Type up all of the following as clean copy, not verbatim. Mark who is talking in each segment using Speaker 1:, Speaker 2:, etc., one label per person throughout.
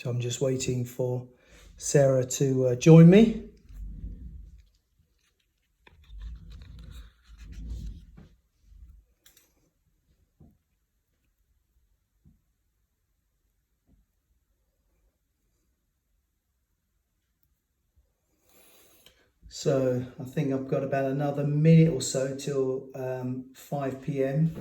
Speaker 1: So I'm just waiting for Sarah to join me. So I think I've got about another minute or so till 5 p.m.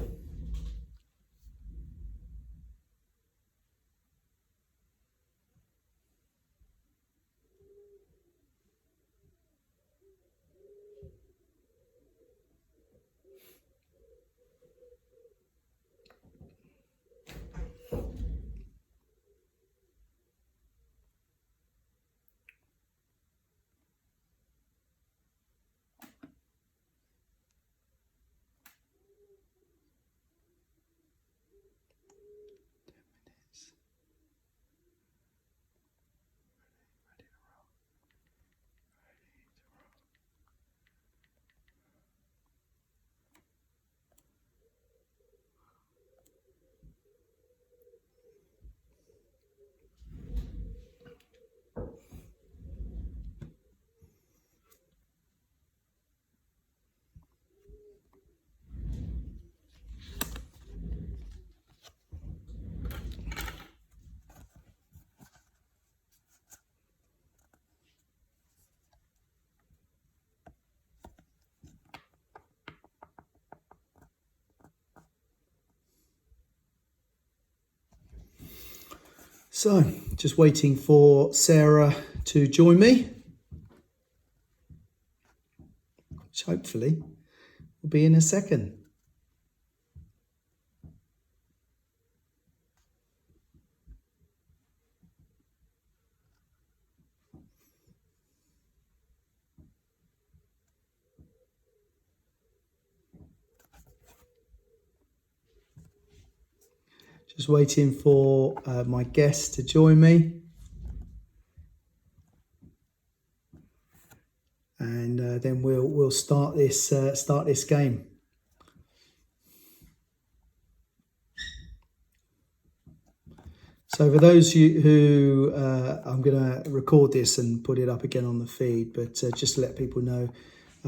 Speaker 1: So just waiting for Sarah to join me, which hopefully will be in a second. Just waiting for my guest to join me. And then we'll start this game. So for those of you who I'm going to record this and put it up again on the feed, but just to let people know,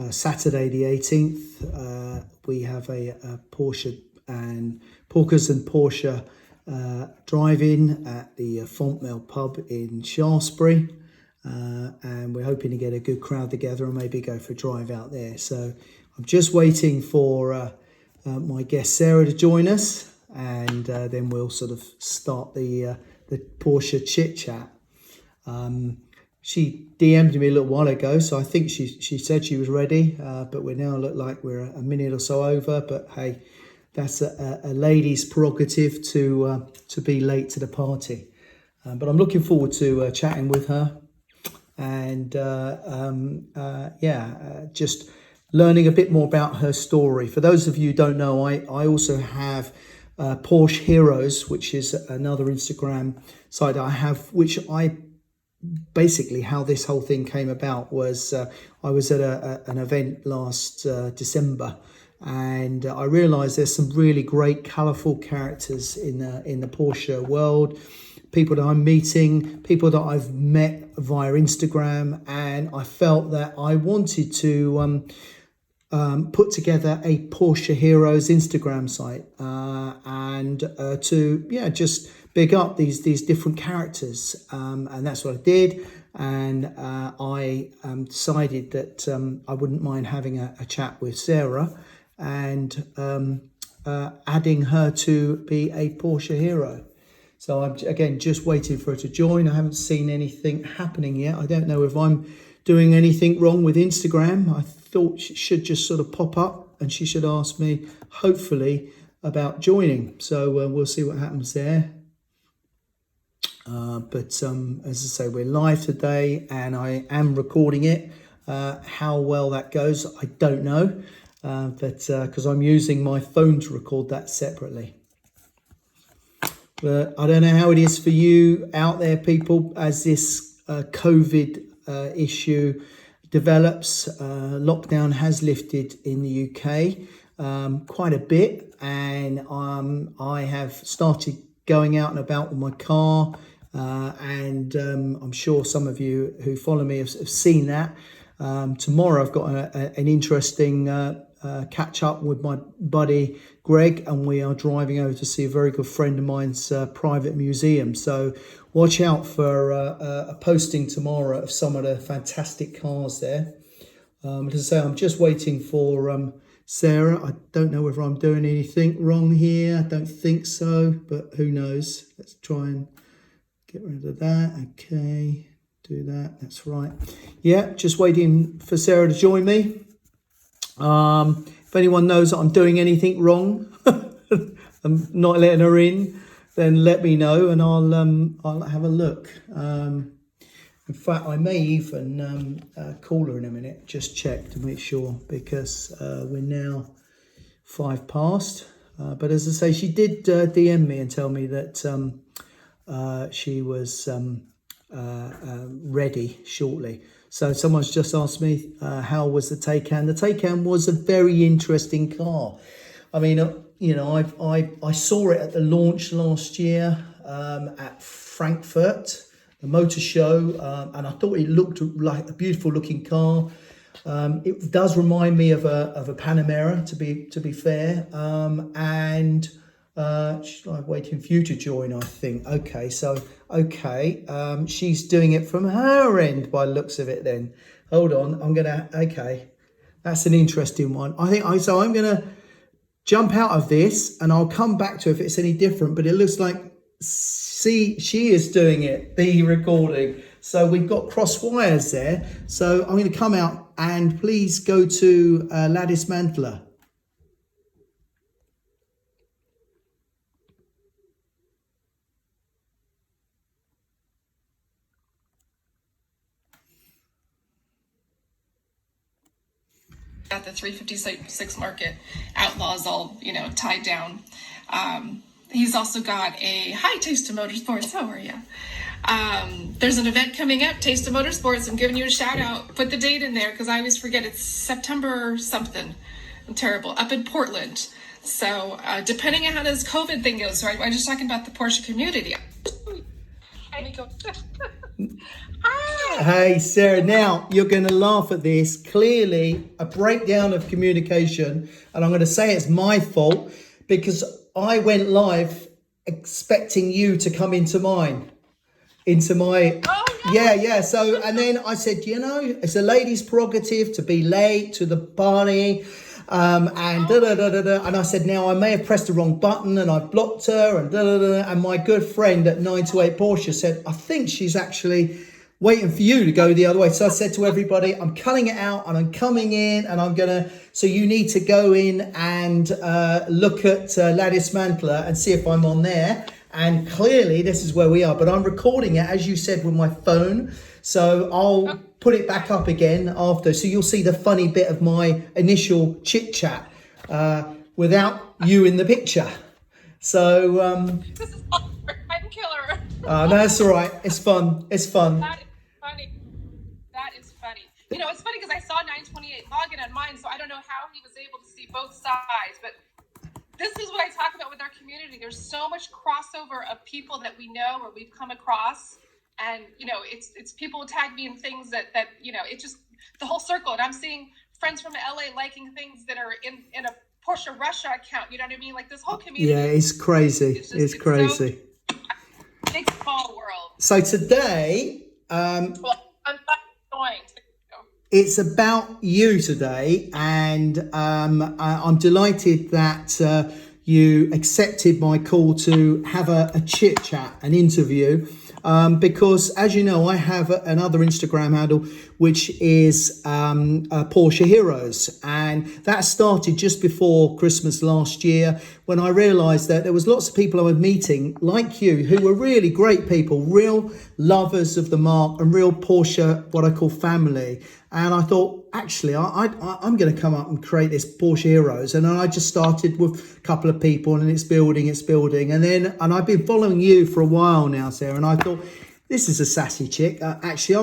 Speaker 1: Saturday the 18th, we have a Porsche and Porsche drive-in at the Fontmell pub in Shaftesbury. And we're hoping to get a good crowd together and maybe go for a drive out there. So I'm just waiting for my guest Sarah to join us, and then we'll sort of start the Porsche chit chat. She DM'd me a little while ago, so I think she said she was ready, but we now look like we're a minute or so over. But hey, that's a lady's prerogative to be late to the party. But I'm looking forward to chatting with her. And just learning a bit more about her story. For those of you who don't know, I also have Porsche Heroes, which is another Instagram site I have, which I basically, how this whole thing came about was I was at an event last December, and I realised there's some really great colourful characters in the Porsche world. People that I'm meeting, people that I've met via Instagram, and I felt that I wanted to put together a Porsche Heroes Instagram site and to just big up these different characters, and that's what I did. And I decided that I wouldn't mind having a chat with Sarah and adding her to be a Porsche hero. So I'm, again, just waiting for her to join. I haven't seen anything happening yet. I don't know if I'm doing anything wrong with Instagram. I thought she should just sort of pop up and she should ask me, hopefully, about joining. So we'll see what happens there. But as I say, we're live today and I am recording it. How well that goes, I don't know. But because I'm using my phone to record that separately. But I don't know how it is for you out there, people, as this COVID issue develops. Lockdown has lifted in the UK quite a bit, and I have started going out and about with my car, and I'm sure some of you who follow me have seen that. Tomorrow I've got an interesting catch up with my buddy Greg, and we are driving over to see a very good friend of mine's private museum. So watch out for a posting tomorrow of some of the fantastic cars there. As I say, I'm just waiting for Sarah. I don't know whether I'm doing anything wrong here. I don't think so, but who knows? Let's try and get rid of that. Okay, do that. That's right. Yeah, just waiting for Sarah to join me. If anyone knows that I'm doing anything wrong, I'm not letting her in, then let me know and I'll have a look. In fact, I may even call her in a minute, just check to make sure, because we're now 5 past. But as I say, she did DM me and tell me that she was ready shortly. So someone's just asked me, how was the Taycan? The Taycan was a very interesting car. I mean, you know, I saw it at the launch last year at Frankfurt, the motor show, and I thought it looked like a beautiful looking car. It does remind me of a Panamera, to be fair, and she's like waiting for you to join, I think. Okay, so she's doing it from her end by the looks of it. Then hold on, okay, that's an interesting one. I think so. I'm gonna jump out of this and I'll come back to if it's any different. But it looks like, see, she is doing it, the recording. So we've got cross wires there. So I'm going to come out and please go to Ladis Mantler.
Speaker 2: At the 356 market, Outlaw's all, tied down. He's also got hi, Taste of Motorsports. How are you? There's an event coming up, Taste of Motorsports. I'm giving you a shout out. Put the date in there because I always forget. It's September something. I'm terrible. Up in Portland. So depending on how this COVID thing goes, right? I'm just talking about the Porsche community. Let me go.
Speaker 1: Hey, Sarah, now you're going to laugh at this. Clearly a breakdown of communication, and I'm going to say it's my fault because I went live expecting you to come into my,
Speaker 2: Oh, no.
Speaker 1: yeah. So, and then I said, it's a lady's prerogative to be late to the party. And and I said, now I may have pressed the wrong button and I blocked her and my good friend at 928 Porsche said, I think she's actually waiting for you to go the other way. So I said to everybody, I'm cutting it out and I'm coming in and so you need to go in and look at Ladis Mantler and see if I'm on there. And clearly this is where we are, but I'm recording it, as you said, with my phone. So I'll put it back up again after. So you'll see the funny bit of my initial chit chat without you in the picture. So
Speaker 2: this is all time killer.
Speaker 1: no, that's all right. It's fun. It's fun.
Speaker 2: That is funny. That is funny. It's funny because I saw 928 login on mine, so I don't know how he was able to see both sides. But this is what I talk about with our community. There's so much crossover of people that we know or we've come across. And, it's people tag me in things that it's just the whole circle. And I'm seeing friends from LA liking things that are in a Porsche Russia account. You know what I mean? Like this whole community.
Speaker 1: Yeah, it's crazy. It's crazy.
Speaker 2: So big, small world.
Speaker 1: So today,
Speaker 2: I'm going to.
Speaker 1: It's about you today. And I'm delighted that you accepted my call to have a chit chat, an interview. Because as you know, I have another Instagram handle, which is Porsche Heroes. And that started just before Christmas last year when I realized that there was lots of people I was meeting like you who were really great people, real lovers of the marque and real Porsche, what I call family. And I thought, actually, I'm going to come up and create this Porsche Heroes. And then I just started with a couple of people and it's building. And I've been following you for a while now, Sarah. And I thought, this is a sassy chick. Actually,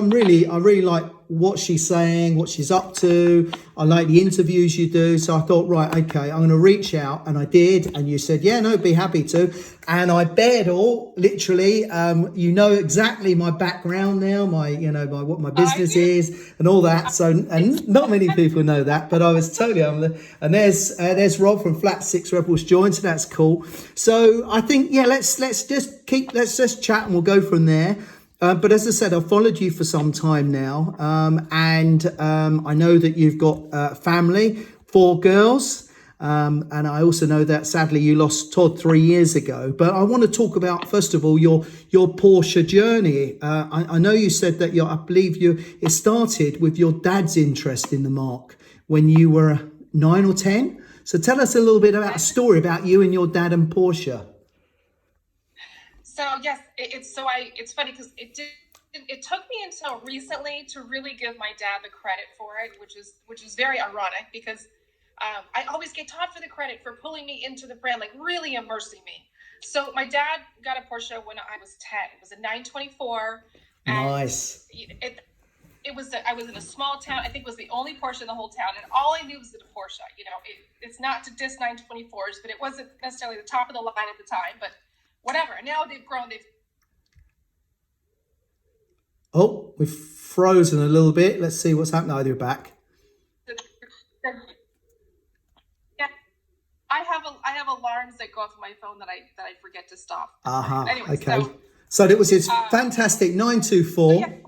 Speaker 1: I really like what she's saying, what she's up to. I like the interviews you do. So I thought, right, okay, I'm going to reach out. And I did. And you said, yeah, no, be happy to. And I bared all, literally. You know exactly my background now, what my business is and all that. So, and not many people know that, but I was totally on the, and there's Rob from Flat Six Rebels joined. So that's cool. So I think, yeah, let's just chat and we'll go from there. But as I said, I've followed you for some time now, and I know that you've got family, 4 girls, and I also know that sadly you lost Todd 3 years ago. But I want to talk about, first of all, your Porsche journey. I know you said that it started with your dad's interest in the marque when you were 9 or 10. So tell us a little bit about a story about you and your dad and Porsche.
Speaker 2: So yes, it's funny because it took me until recently to really give my dad the credit for it, which is very ironic because I always get Todd for the credit for pulling me into the brand, like really immersing me. So my dad got a Porsche when I was 10. It was a 924.
Speaker 1: Nice.
Speaker 2: I was in a small town. I think it was the only Porsche in the whole town, and all I knew was the Porsche. It's not to diss 924s, but it wasn't necessarily the top of the line at the time, but whatever. Now they've grown.
Speaker 1: Oh, we've frozen a little bit. Let's see what's happening. You're back.
Speaker 2: Yeah, I have alarms that go off on my phone that I forget to stop. Anyway,
Speaker 1: okay. So it was his fantastic 924.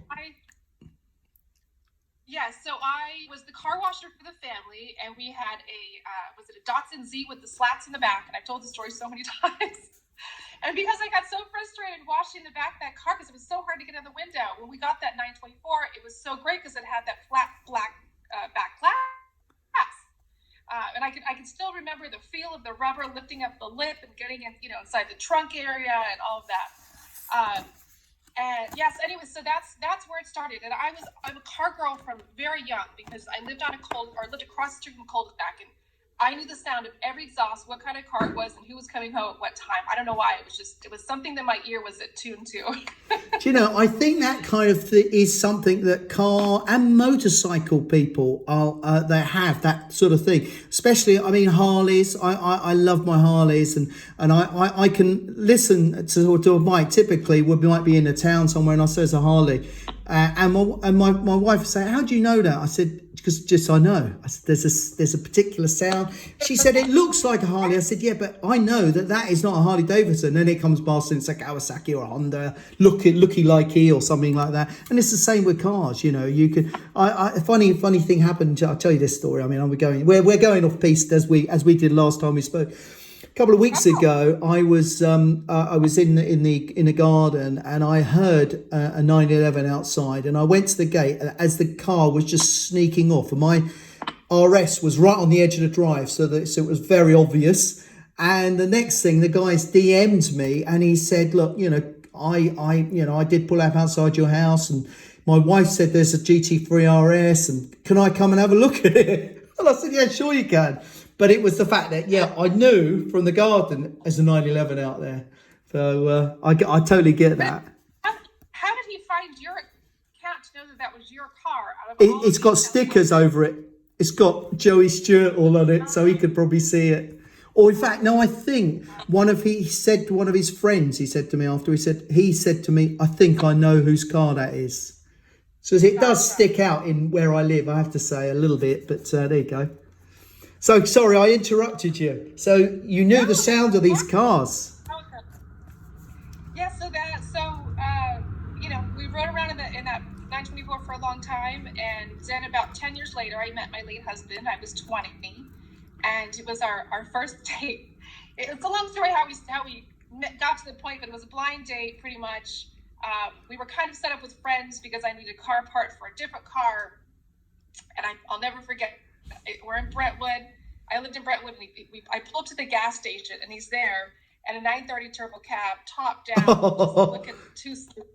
Speaker 2: So I was the car washer for the family, and we had a Datsun Z with the slats in the back, and I've told the story so many times. And because I got so frustrated washing the back of that car because it was so hard to get in the window, when we got that 924, it was so great because it had that flat black back glass. And I can still remember the feel of the rubber lifting up the lip and getting it, inside the trunk area and all of that. And yes, anyway, so that's where it started. And I'm a car girl from very young because I lived lived across the street from a cul-de-sac, and I knew the sound of every exhaust, what kind of car it was, and who was coming home at what time. I don't know why. It was something that my ear was attuned to.
Speaker 1: Do you know, I think that kind of thing is something that car and motorcycle people they have that sort of thing. Especially, Harleys. I love my Harleys, and I can listen to a bike. Typically, we might be in a town somewhere, and I say it's a Harley, and my wife would say, "How do you know that?" I said, because just I know. I said, there's a particular sound. She said, it looks like a Harley. I said, yeah, but I know that is not a Harley Davidson. Then it comes past and it's a Kawasaki or a Honda, looky likey or something like that. And it's the same with cars. You can. A funny thing happened. I'll tell you this story. We're going off piste as we did last time we spoke. A couple of weeks ago, I was in the garden, and I heard a 911 outside, and I went to the gate as the car was just sneaking off, and my RS was right on the edge of the drive, so it was very obvious. And the next thing, the guy's DM'd me, and he said, "Look, I did pull up outside your house, and my wife said there's a GT3 RS, and can I come and have a look at it?" And I said, "Yeah, sure you can." But it was the fact that, I knew from the garden there's a 911 out there. So I totally get that.
Speaker 2: How did he find your account to know that was your car?
Speaker 1: It's got stickers over it. It's got Joey Stewart all on it, so he could probably see it. Or in fact, no, I think he said to one of his friends, he said to me after, he said to me, "I think I know whose car that is." So it does stick out in where I live, I have to say, a little bit, but there you go. So, sorry, I interrupted you. So, you knew the sound of these cars.
Speaker 2: Yeah, we rode around in that 924 for a long time, and then about 10 years later, I met my late husband. I was 20, and it was our first date. It's a long story how we got to the point, but it was a blind date, pretty much. We were kind of set up with friends because I needed a car part for a different car, and I'll never forget. We're in Brentwood. I lived in Brentwood, and I pulled to the gas station, and he's there, and a 930 turbo cab, top down, just looking too sleek.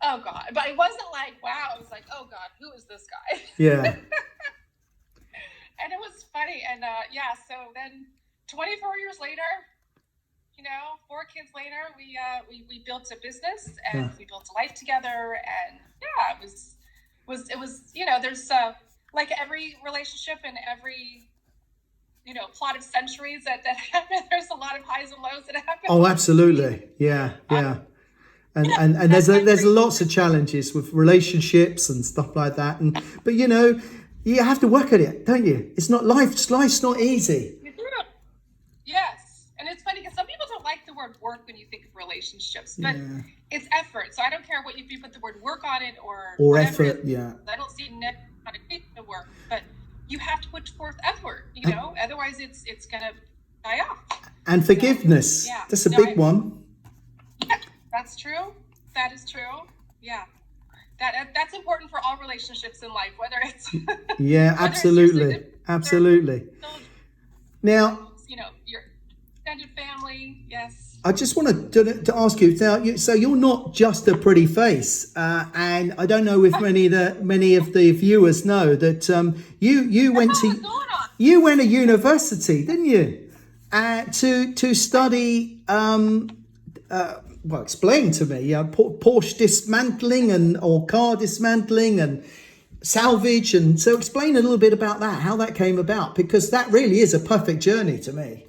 Speaker 2: Oh, God. But it wasn't like, wow. It was like, oh, God, who is this guy?
Speaker 1: Yeah.
Speaker 2: And it was funny. And, so then 24 years later, 4 kids later, we built a business, and we built a life together, and, it was was there's like every relationship and every plot of centuries that happen. There's a lot of highs and lows that happen.
Speaker 1: Oh, absolutely. Yeah, yeah. And
Speaker 2: That's my
Speaker 1: there's
Speaker 2: great.
Speaker 1: lots of challenges with relationships and stuff like that. But you have to work at it, don't you? It's not life's not easy.
Speaker 2: You do. Yes, and it's funny because some people don't like the word work when you think of relationships, but
Speaker 1: Yeah.
Speaker 2: it's effort. So I don't care what you put the word work on it or
Speaker 1: Or
Speaker 2: whatever it
Speaker 1: effort,
Speaker 2: is.
Speaker 1: yeah.
Speaker 2: I don't see net connotation to work, but you have to put forth effort. Otherwise it's gonna die off.
Speaker 1: And
Speaker 2: So
Speaker 1: forgiveness.
Speaker 2: yeah,
Speaker 1: That's a big one.
Speaker 2: yeah, that's true. That is true. Yeah, that's important for all relationships in life, whether it's
Speaker 1: Yeah,
Speaker 2: whether it's your
Speaker 1: absolutely.
Speaker 2: significant other,
Speaker 1: Absolutely.
Speaker 2: children,
Speaker 1: Now,
Speaker 2: your extended family. Yes.
Speaker 1: I just wanted to ask you now. So you're not just a pretty face, and I don't know if many of the viewers know that you
Speaker 2: That's
Speaker 1: went
Speaker 2: all
Speaker 1: to
Speaker 2: that's going on.
Speaker 1: university, didn't you? To study. Well, explain to me. Porsche dismantling or car dismantling and salvage, and so explain a little bit about that, how that came about, because that really is a perfect journey to me.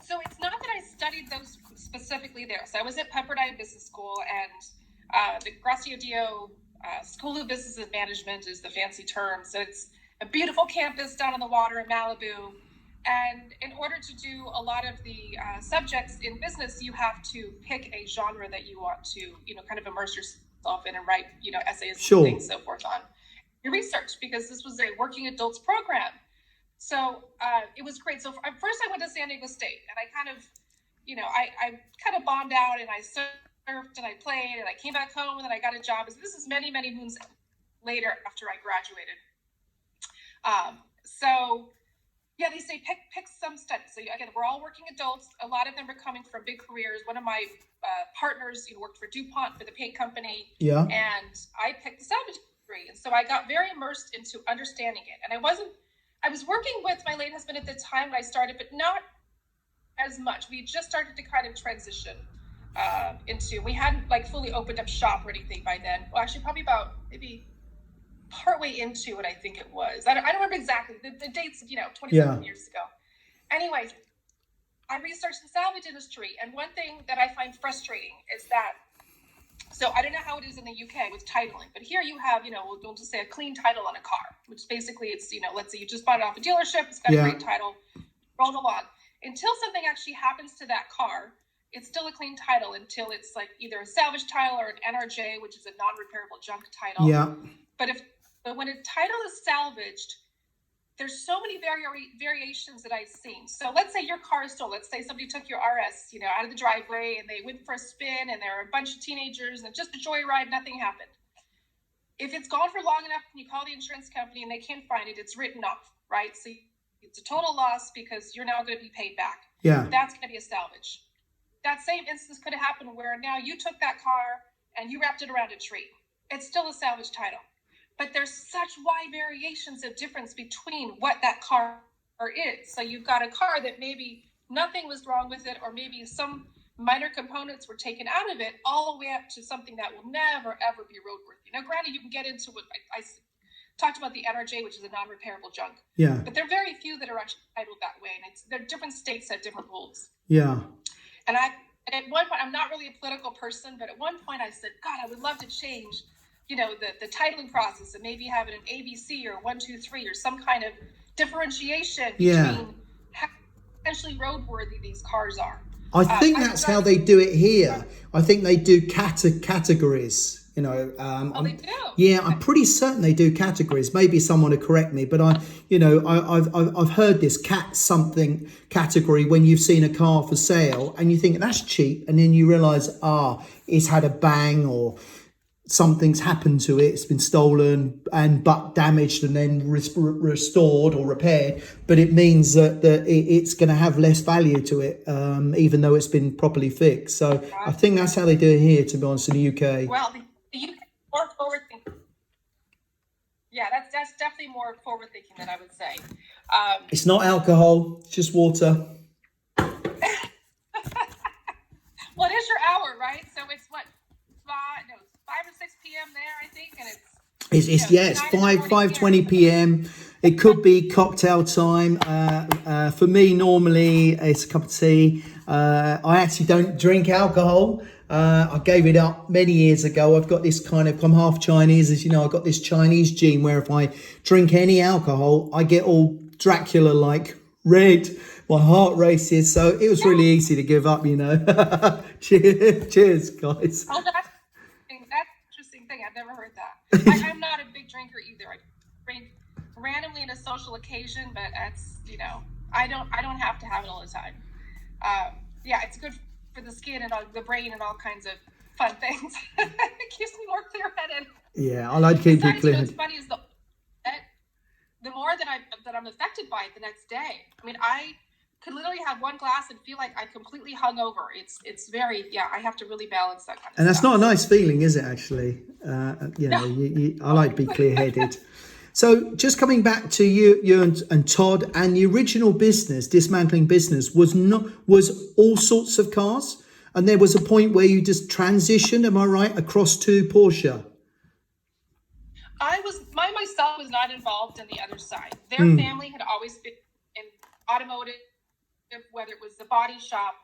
Speaker 2: So it's not that I studied those specifically there. So I was at Pepperdine Business School, and the Gracio Dio School of Business and Management is the fancy term. So it's a beautiful campus down on the water in Malibu. And in order to do a lot of the subjects in business, you have to pick a genre that you want to, kind of immerse yourself in and write, essays and
Speaker 1: Sure.
Speaker 2: things, so forth on your research, because this was a working adults program. So it was great. So first I went to San Diego State, and I kind of, I kind of bombed out, and I surfed and I played, and I came back home, and then I got a job. This is many, many moons later after I graduated. So yeah, they say pick some studies. So again, we're all working adults. A lot of them are coming from big careers. One of my partners, worked for DuPont for the paint company.
Speaker 1: Yeah.
Speaker 2: And I picked the salvage degree. And so I got very immersed into understanding it. And I was working with my late husband at the time when I started, but not as much. We just started to kind of transition we hadn't like fully opened up shop or anything by then. Well, actually probably about maybe partway into it, I think it was. I don't remember exactly the dates, 27 years ago. Anyways, I researched the salvage industry, and one thing that I find frustrating is that, so I don't know how it is in the UK with titling, but here you have, we'll just say a clean title on a car, which basically it's, let's say you just bought it off a dealership, it's got a great title, rolled along. Until something actually happens to that car, it's still a clean title until it's like either a salvage title or an NRJ, which is a non-repairable junk title.
Speaker 1: Yeah.
Speaker 2: But when a title is salvaged, there's so many variations that I've seen. So let's say your car is stolen. Let's say somebody took your RS, out of the driveway, and they went for a spin, and there are a bunch of teenagers, and just a joyride, nothing happened. If it's gone for long enough and you call the insurance company and they can't find it, it's written off, right? So it's a total loss because you're now going to be paid back.
Speaker 1: Yeah.
Speaker 2: That's going to be a salvage. That same instance could have happened where now you took that car and you wrapped it around a tree. It's still a salvage title. But there's such wide variations of difference between what that car is. So you've got a car that maybe nothing was wrong with it, or maybe some minor components were taken out of it, all the way up to something that will never, ever be roadworthy. Now, granted, you can get into what I talked about, the NRJ, which is a non-repairable junk.
Speaker 1: Yeah.
Speaker 2: But there are very few that are actually titled that way, and they're different states have different rules.
Speaker 1: Yeah.
Speaker 2: And at one point, I'm not really a political person, but at one point I said, God, I would love to change the titling process and maybe have it an ABC or 1, 2, 3 or some kind of differentiation between how potentially roadworthy these cars are.
Speaker 1: I think that's how they do it here. I think they do categories.
Speaker 2: They do.
Speaker 1: Yeah, I'm pretty certain they do categories. Maybe someone will correct me, but I've heard this something category when you've seen a car for sale and you think that's cheap, and then you realise it's had a bang or something's happened to it, it's been stolen but damaged and then restored or repaired, but it means that it's going to have less value to it, even though it's been properly fixed. So I think that's how they do it here, to be honest, in the UK.
Speaker 2: Well, the UK is more forward thinking. Yeah, that's definitely more forward thinking than I would say.
Speaker 1: It's not alcohol, it's just water.
Speaker 2: Well, it is your hour, right? So it's what, 5 or 6 p.m. there, I think, and it's
Speaker 1: It's yeah, it's 5:20 p.m. It could be cocktail time. For me, normally it's a cup of tea. I actually don't drink alcohol. I gave it up many years ago. I've got this kind of, I'm half Chinese, as you know. I've got this Chinese gene where if I drink any alcohol, I get all Dracula-like red. My heart races. So it was really easy to give up, you know. Cheers, guys.
Speaker 2: Oh, that's an interesting thing. I've never heard that. I'm not a big drinker either. I drink randomly at a social occasion, but that's, you know, I don't have to have it all the time. Yeah, it's good for the skin and the brain and all kinds of fun things. It keeps me more clear-headed.
Speaker 1: Yeah, I like to keep it clear.
Speaker 2: You know, what's funny is the more that I'm affected by it the next day. I mean, I could literally have one glass and feel like I completely hungover. It's very, yeah, I have to really balance that kind of stuff.
Speaker 1: And that's not a nice feeling, is it, actually? You know, I like to be clear-headed. So just coming back to you and Todd, and the original business, dismantling business, was all sorts of cars. And there was a point where you just transitioned, am I right, across to Porsche?
Speaker 2: I myself was not involved in the other side. Their family had always been in automotive, whether it was the body shop.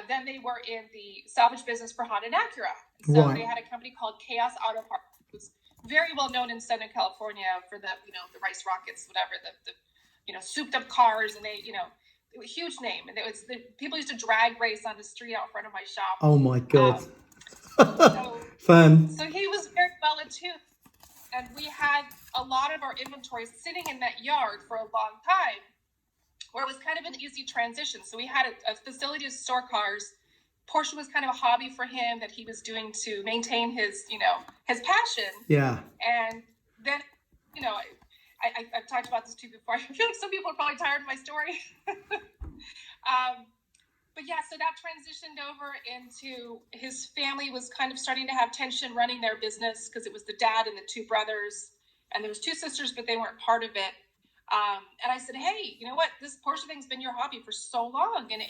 Speaker 2: Then they were in the salvage business for Honda and Acura. So They had a company called Chaos Auto Parts. It was very well known in Southern California for the, you know, the Rice Rockets, whatever, the you know, souped up cars, and they, you know, it was a huge name. And it was people used to drag race on the street out front of my shop.
Speaker 1: Oh my God.
Speaker 2: So he was very well attuned. And we had a lot of our inventory sitting in that yard for a long time, where it was kind of an easy transition. So we had a facility to store cars. Porsche was kind of a hobby for him that he was doing to maintain his, you know, his passion.
Speaker 1: Yeah.
Speaker 2: And then, you know, I've talked about this too before. I feel like some people are probably tired of my story. But yeah, so that transitioned over into his family was kind of starting to have tension running their business, because it was the dad and the two brothers, and there was two sisters, but they weren't part of it. And I said, hey, you know what? This Porsche thing's been your hobby for so long. And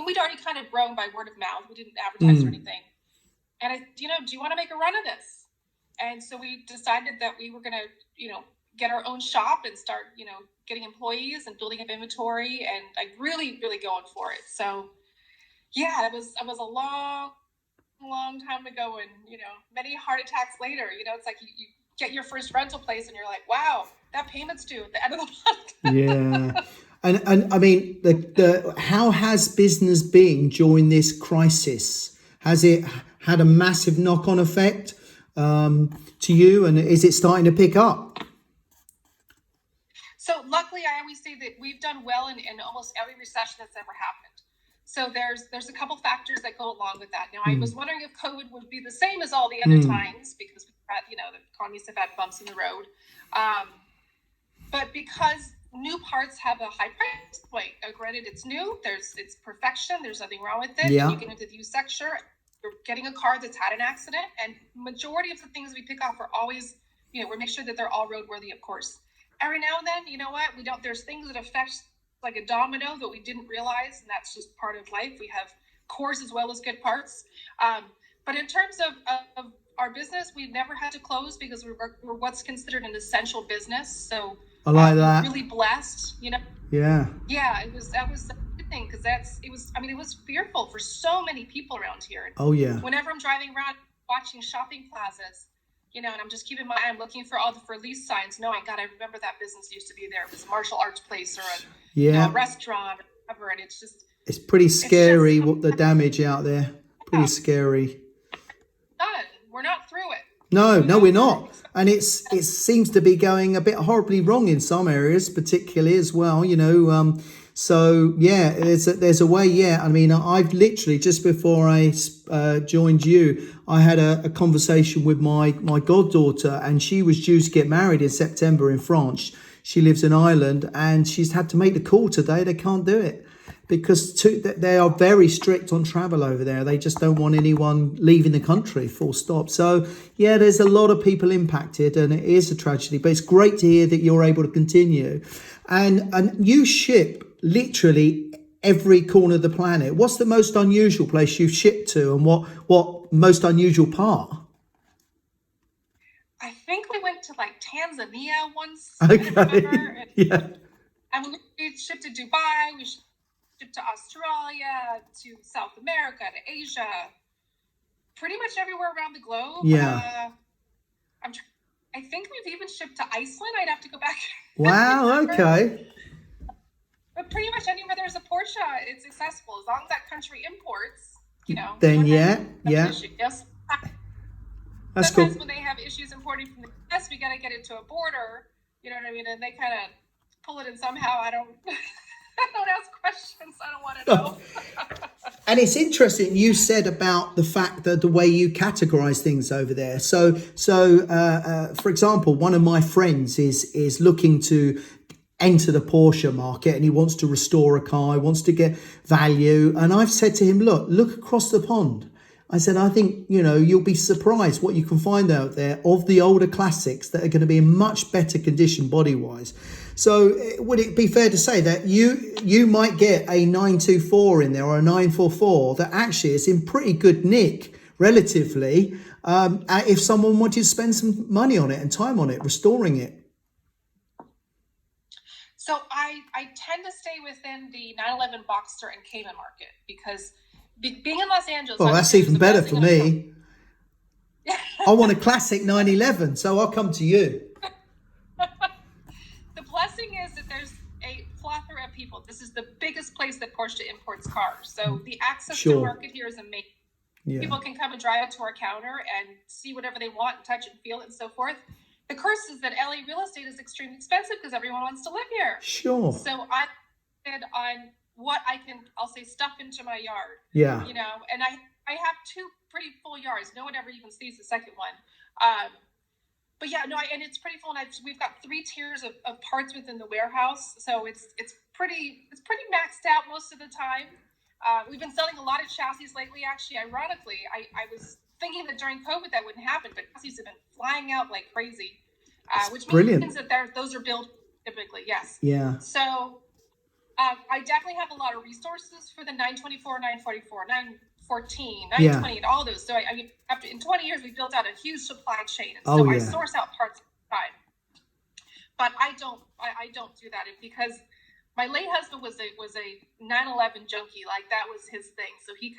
Speaker 2: we'd already kind of grown by word of mouth. We didn't advertise or anything. And do you want to make a run of this? And so we decided that we were going to, you know, get our own shop and start, you know, getting employees and building up inventory, and like really, really going for it. So yeah, it was a long time ago, and, you know, many heart attacks later, you know, it's like you get your first rental place and you're like, wow, that payment's due at the end of the month.
Speaker 1: Yeah. And I mean, how has business been during this crisis? Has it had a massive knock-on effect to you, and is it starting to pick up?
Speaker 2: So luckily, I always say that we've done well in almost every recession that's ever happened. So there's a couple factors that go along with that. Now, I was wondering if COVID would be the same as all the other times, because we've had, you know, the economies have had bumps in the road. But because new parts have a high price point, granted it's new, it's perfection, there's nothing wrong with it.
Speaker 1: Yeah.
Speaker 2: You get into the used sector, you're getting a car that's had an accident, and majority of the things we pick off are always, you know, we make sure that they're all roadworthy, of course. Every now and then, you know what, there's things that affect like a domino that we didn't realize, and that's just part of life. We have cores as well as good parts. But in terms of our business, we've never had to close because we're what's considered an essential business. So
Speaker 1: I like that.
Speaker 2: Really blessed, you know.
Speaker 1: Yeah.
Speaker 2: Yeah, that was a good thing, because it was fearful for so many people around here.
Speaker 1: Oh yeah.
Speaker 2: Whenever I'm driving around watching shopping plazas, you know, and I'm just keeping my eye, I'm looking for all the for lease signs, knowing, God, I remember that business used to be there. It was a martial arts place or a restaurant or whatever, and it's pretty scary
Speaker 1: what the damage out there. Pretty scary.
Speaker 2: We're not through it.
Speaker 1: No, we're not. And it seems to be going a bit horribly wrong in some areas, particularly as well, you know. So yeah, there's a way. Yeah, I mean, I've literally just before I joined you, I had a conversation with my goddaughter, and she was due to get married in September in France. She lives in Ireland, and she's had to make the call today. They can't do it because they are very strict on travel over there. They just don't want anyone leaving the country, full stop. So yeah, there's a lot of people impacted, and it is a tragedy. But it's great to hear that you're able to continue, and you ship literally every corner of the planet. What's the most unusual place you've shipped to, and what most unusual part?
Speaker 2: I think we went went to like Tanzania once.
Speaker 1: Okay.
Speaker 2: I remember.
Speaker 1: Yeah.
Speaker 2: And we shipped to Dubai. We shipped to Australia, to South America, to Asia, pretty much everywhere around the globe.
Speaker 1: Yeah.
Speaker 2: I think we've even shipped to Iceland. I'd have to go back.
Speaker 1: Wow. Okay.
Speaker 2: But pretty much anywhere there's a Porsche, it's accessible. As long as that country imports, we
Speaker 1: Then
Speaker 2: don't have an
Speaker 1: yeah.
Speaker 2: issue. Yes.
Speaker 1: That's
Speaker 2: Sometimes
Speaker 1: cool.
Speaker 2: when they have issues importing from the US, we got to get it to a border. You know what I mean? And they kind of pull it in somehow. I don't. I don't ask questions. I don't want to know.
Speaker 1: And it's interesting you said about the fact that the way you categorize things over there. So for example, one of my friends is looking to enter the Porsche market, and he wants to restore a car. He wants to get value. And I've said to him, look across the pond. I said, I think, you'll be surprised what you can find out there of the older classics that are going to be in much better condition body-wise. So would it be fair to say that you might get a 924 in there or a 944 that actually is in pretty good nick relatively, if someone wanted to spend some money on it and time on it, restoring it?
Speaker 2: So I tend to stay within the 911 Boxster and Cayman market because being in Los Angeles...
Speaker 1: Well, that's even better for me. I want a classic 911, so I'll come to you.
Speaker 2: The blessing is that there's a plethora of people. This is the biggest place that Porsche imports cars. So the access to the market here is amazing. Yeah. People can come and drive up to our counter and see whatever they want, and touch it and feel it and so forth. The curse is that LA real estate is extremely expensive because everyone wants to live here.
Speaker 1: Sure.
Speaker 2: So I did on what I can, I'll say, stuff into my yard.
Speaker 1: Yeah.
Speaker 2: And I have two pretty full yards. No one ever even sees the second one. But yeah, and it's pretty full. And we've got 3 tiers of parts within the warehouse, so it's pretty maxed out most of the time. We've been selling a lot of chassis lately. Actually, ironically, I was thinking that during COVID that wouldn't happen, but chassis have been flying out like crazy, which means that those are built typically. Yes.
Speaker 1: Yeah.
Speaker 2: So I definitely have a lot of resources for the 924, 944, 914, 920, and all those. So I mean, in 20 years, we built out a huge supply chain, and so I source out parts all the time. But I don't do that because my late husband was a 911 junkie. Like, that was his thing. So he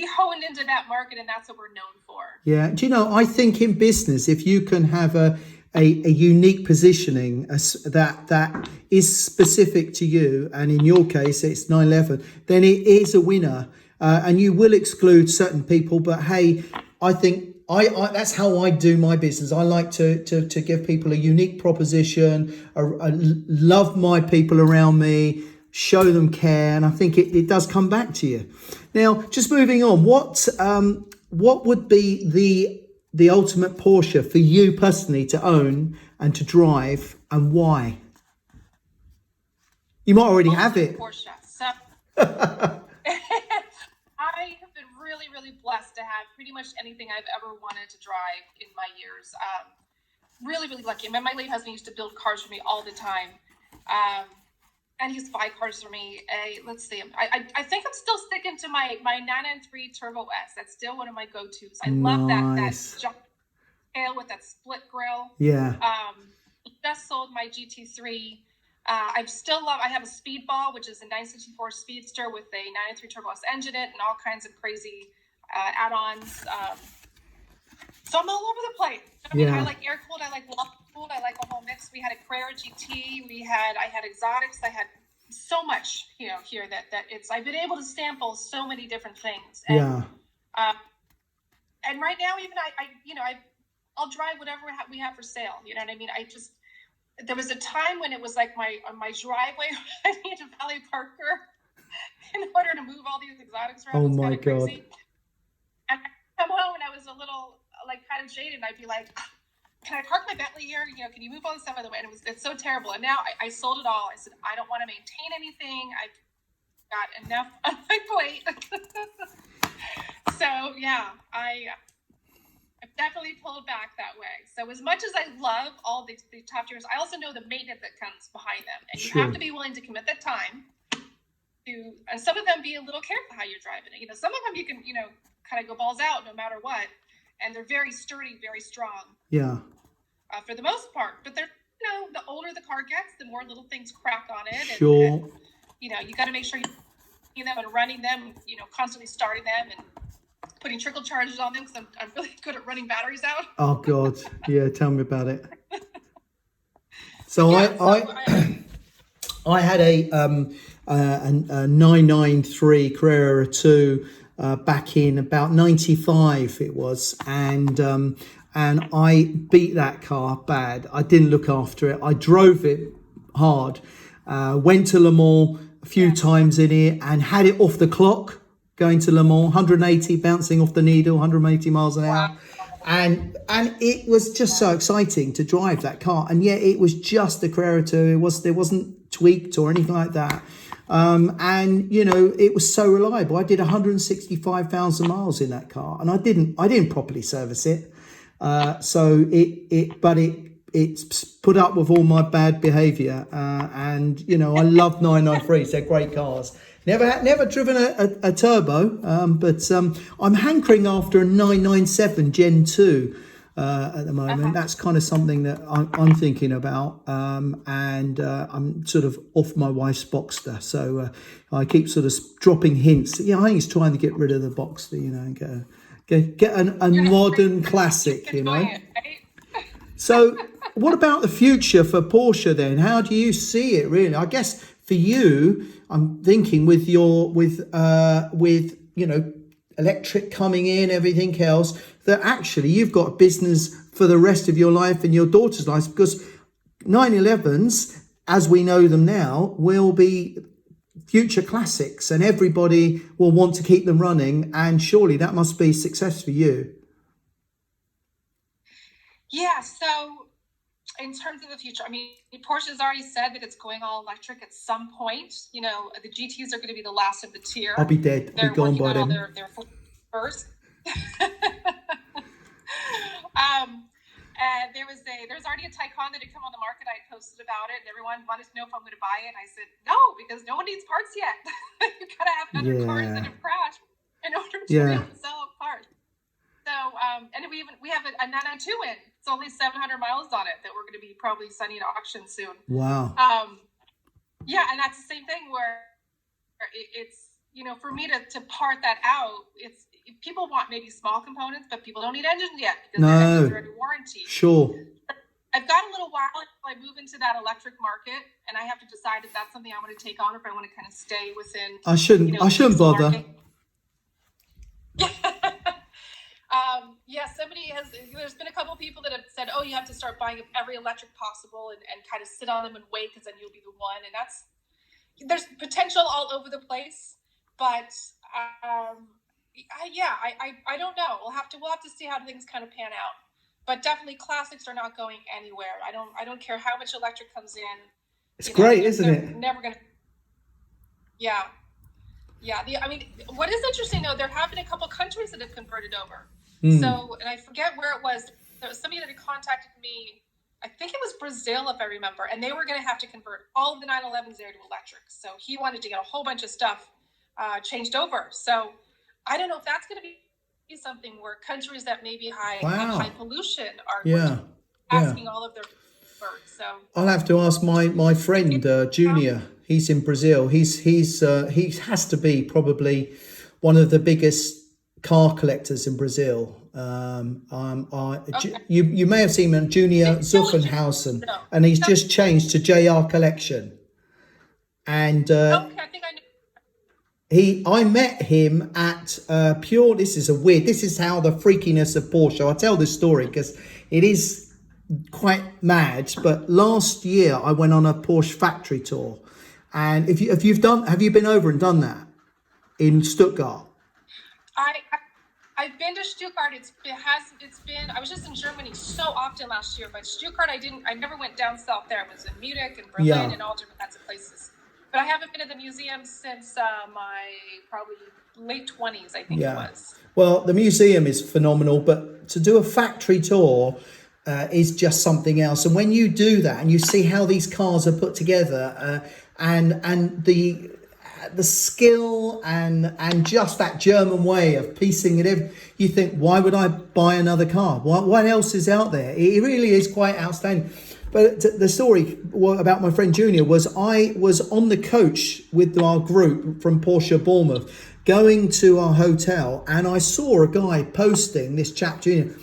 Speaker 2: honed into that market, and that's what we're known for.
Speaker 1: Yeah. Do you know, I think in business, if you can have a unique positioning that is specific to you, and in your case, it's 911, then it is a winner. And you will exclude certain people. But hey, I think I that's how I do my business. I like to give people a unique proposition, I love my people around me, show them care, and I think it does come back to you. Now, just moving on, what would be the ultimate Porsche for you personally to own and to drive, and why? You might already have it.
Speaker 2: Porsche. So I have been really, really blessed to have pretty much anything I've ever wanted to drive in my years. Really, really lucky. I mean, my late husband used to build cars for me all the time. And he used to buy cars for me. Let's see. I think I'm still sticking to my 993 Turbo S. That's still one of my go-tos. I love that jump tail with that split grille.
Speaker 1: Yeah.
Speaker 2: Just sold my GT3. I have a Speedball, which is a 964 Speedster with a 993 Turbo S engine in it and all kinds of crazy add-ons. So I'm all over the place. I mean, I like air-cooled, I like water-cooled, I like a whole mix. We had a Carrera GT, I had exotics, I had so much, here that I've been able to sample so many different things. And, and right now, even I'll drive whatever we have for sale. You know what I mean? There was a time when it was like my driveway, I needed a valet parker in order to move all these exotics around.
Speaker 1: Oh my God.
Speaker 2: Crazy. And I come home and I was a little kind of jaded, and I'd be like, can I park my Bentley here? Can you move all this stuff out of the way? And it's so terrible. And now I sold it all. I said, I don't want to maintain anything. I've got enough on my plate. So yeah, I've definitely pulled back that way. So as much as I love all the top tiers, I also know the maintenance that comes behind them. And you have to be willing to commit that time to, and some of them be a little careful how you're driving it. Some of them you can, kind of go balls out no matter what. And they're very sturdy, very strong.
Speaker 1: Yeah.
Speaker 2: for the most part. But they're, the older the car gets, the more little things crack on it.
Speaker 1: Sure.
Speaker 2: And you got to make sure you them and running them, constantly starting them and putting trickle charges on them, because I'm really good at running batteries out.
Speaker 1: Oh God, yeah, tell me about it. So I had a 993 Carrera 2 back in about 95 it was, and I beat that car bad. I didn't look after it. I drove it hard. Went to Le Mans a few times in it and had it off the clock going to Le Mans, 180 bouncing off the needle, 180 miles an hour. And it was just so exciting to drive that car. And yet it was just the Carrera 2. There wasn't tweaked or anything like that. And it was so reliable. I did 165,000 miles in that car, and I didn't properly service it. So it's put up with all my bad behaviour, and I love 993s. They're great cars. Never driven a turbo, but I'm hankering after a 997 Gen 2 at the moment. That's kind of something that I'm thinking about, and I'm sort of off my wife's Boxster, so I keep sort of dropping hints. I think it's trying to get rid of the Boxster, and get a modern classic, So what about the future for Porsche then? How do you see it really? I guess for you, I'm thinking with electric coming in, everything else, that actually you've got a business for the rest of your life and your daughter's life, because 911s, as we know them now, will be future classics and everybody will want to keep them running, and surely that must be success for you.
Speaker 2: Yeah, so in terms of the future, Porsche has already said that it's going all electric at some point. The GTs are going to be the last of the tier.
Speaker 1: I'll be dead. They're gone by then.
Speaker 2: Their first. And there's already a Taycan that had come on the market. I had posted about it, and everyone wanted to know if I'm going to buy it. I said no, because no one needs parts yet. You got to have other cars that have crashed in order to be able to sell parts. So, and we have a 992 in. It's only 700 miles on it that we're going to be probably sending to auction soon.
Speaker 1: Wow.
Speaker 2: Yeah, and that's the same thing where it's for me to part that out. It's people want maybe small components, but people don't need engines yet because their engines are under warranty.
Speaker 1: Sure.
Speaker 2: I've got a little while until I move into that electric market, and I have to decide if that's something I want to take on or if I want to kind of stay within.
Speaker 1: I shouldn't bother.
Speaker 2: There's been a couple people that have said, oh, you have to start buying every electric possible and kind of sit on them and wait, because then you'll be the one. And there's potential all over the place, but I don't know. We'll have to see how things kind of pan out. But definitely classics are not going anywhere. I don't care how much electric comes in.
Speaker 1: It's great, isn't it?
Speaker 2: Never gonna. Yeah. Yeah. What is interesting though, there have been a couple countries that have converted over. So, and I forget where it was. There was somebody that had contacted me. I think it was Brazil, if I remember, and they were going to have to convert all of the 911s there to electric. So he wanted to get a whole bunch of stuff changed over. So I don't know if that's going to be something where countries that maybe have high pollution are asking all of their converts. So
Speaker 1: I'll have to ask my friend Junior. He's in Brazil. He has to be probably one of the biggest car collectors in Brazil. You may have seen him, Junior Zuffenhausen, and he's just changed to JR Collection. And
Speaker 2: I think I knew.
Speaker 1: I met him at Pure. This is how the freakiness of Porsche. I'll tell this story because it is quite mad. But last year I went on a Porsche factory tour, and have you been over and done that in Stuttgart?
Speaker 2: I've been to Stuttgart. I was just in Germany so often last year, but Stuttgart I never went down south there. I was in Munich and Berlin and all different kinds of places. But I haven't been to the museum since my probably late 20s, I think it was.
Speaker 1: Well, the museum is phenomenal, but to do a factory tour is just something else. And when you do that and you see how these cars are put together and the skill and just that German way of piecing it in. You think, why would I buy another car? What else is out there? It really is quite outstanding. But the story about my friend Junior was I was on the coach with our group from Porsche Bournemouth going to our hotel, and I saw a guy posting, this chap Junior,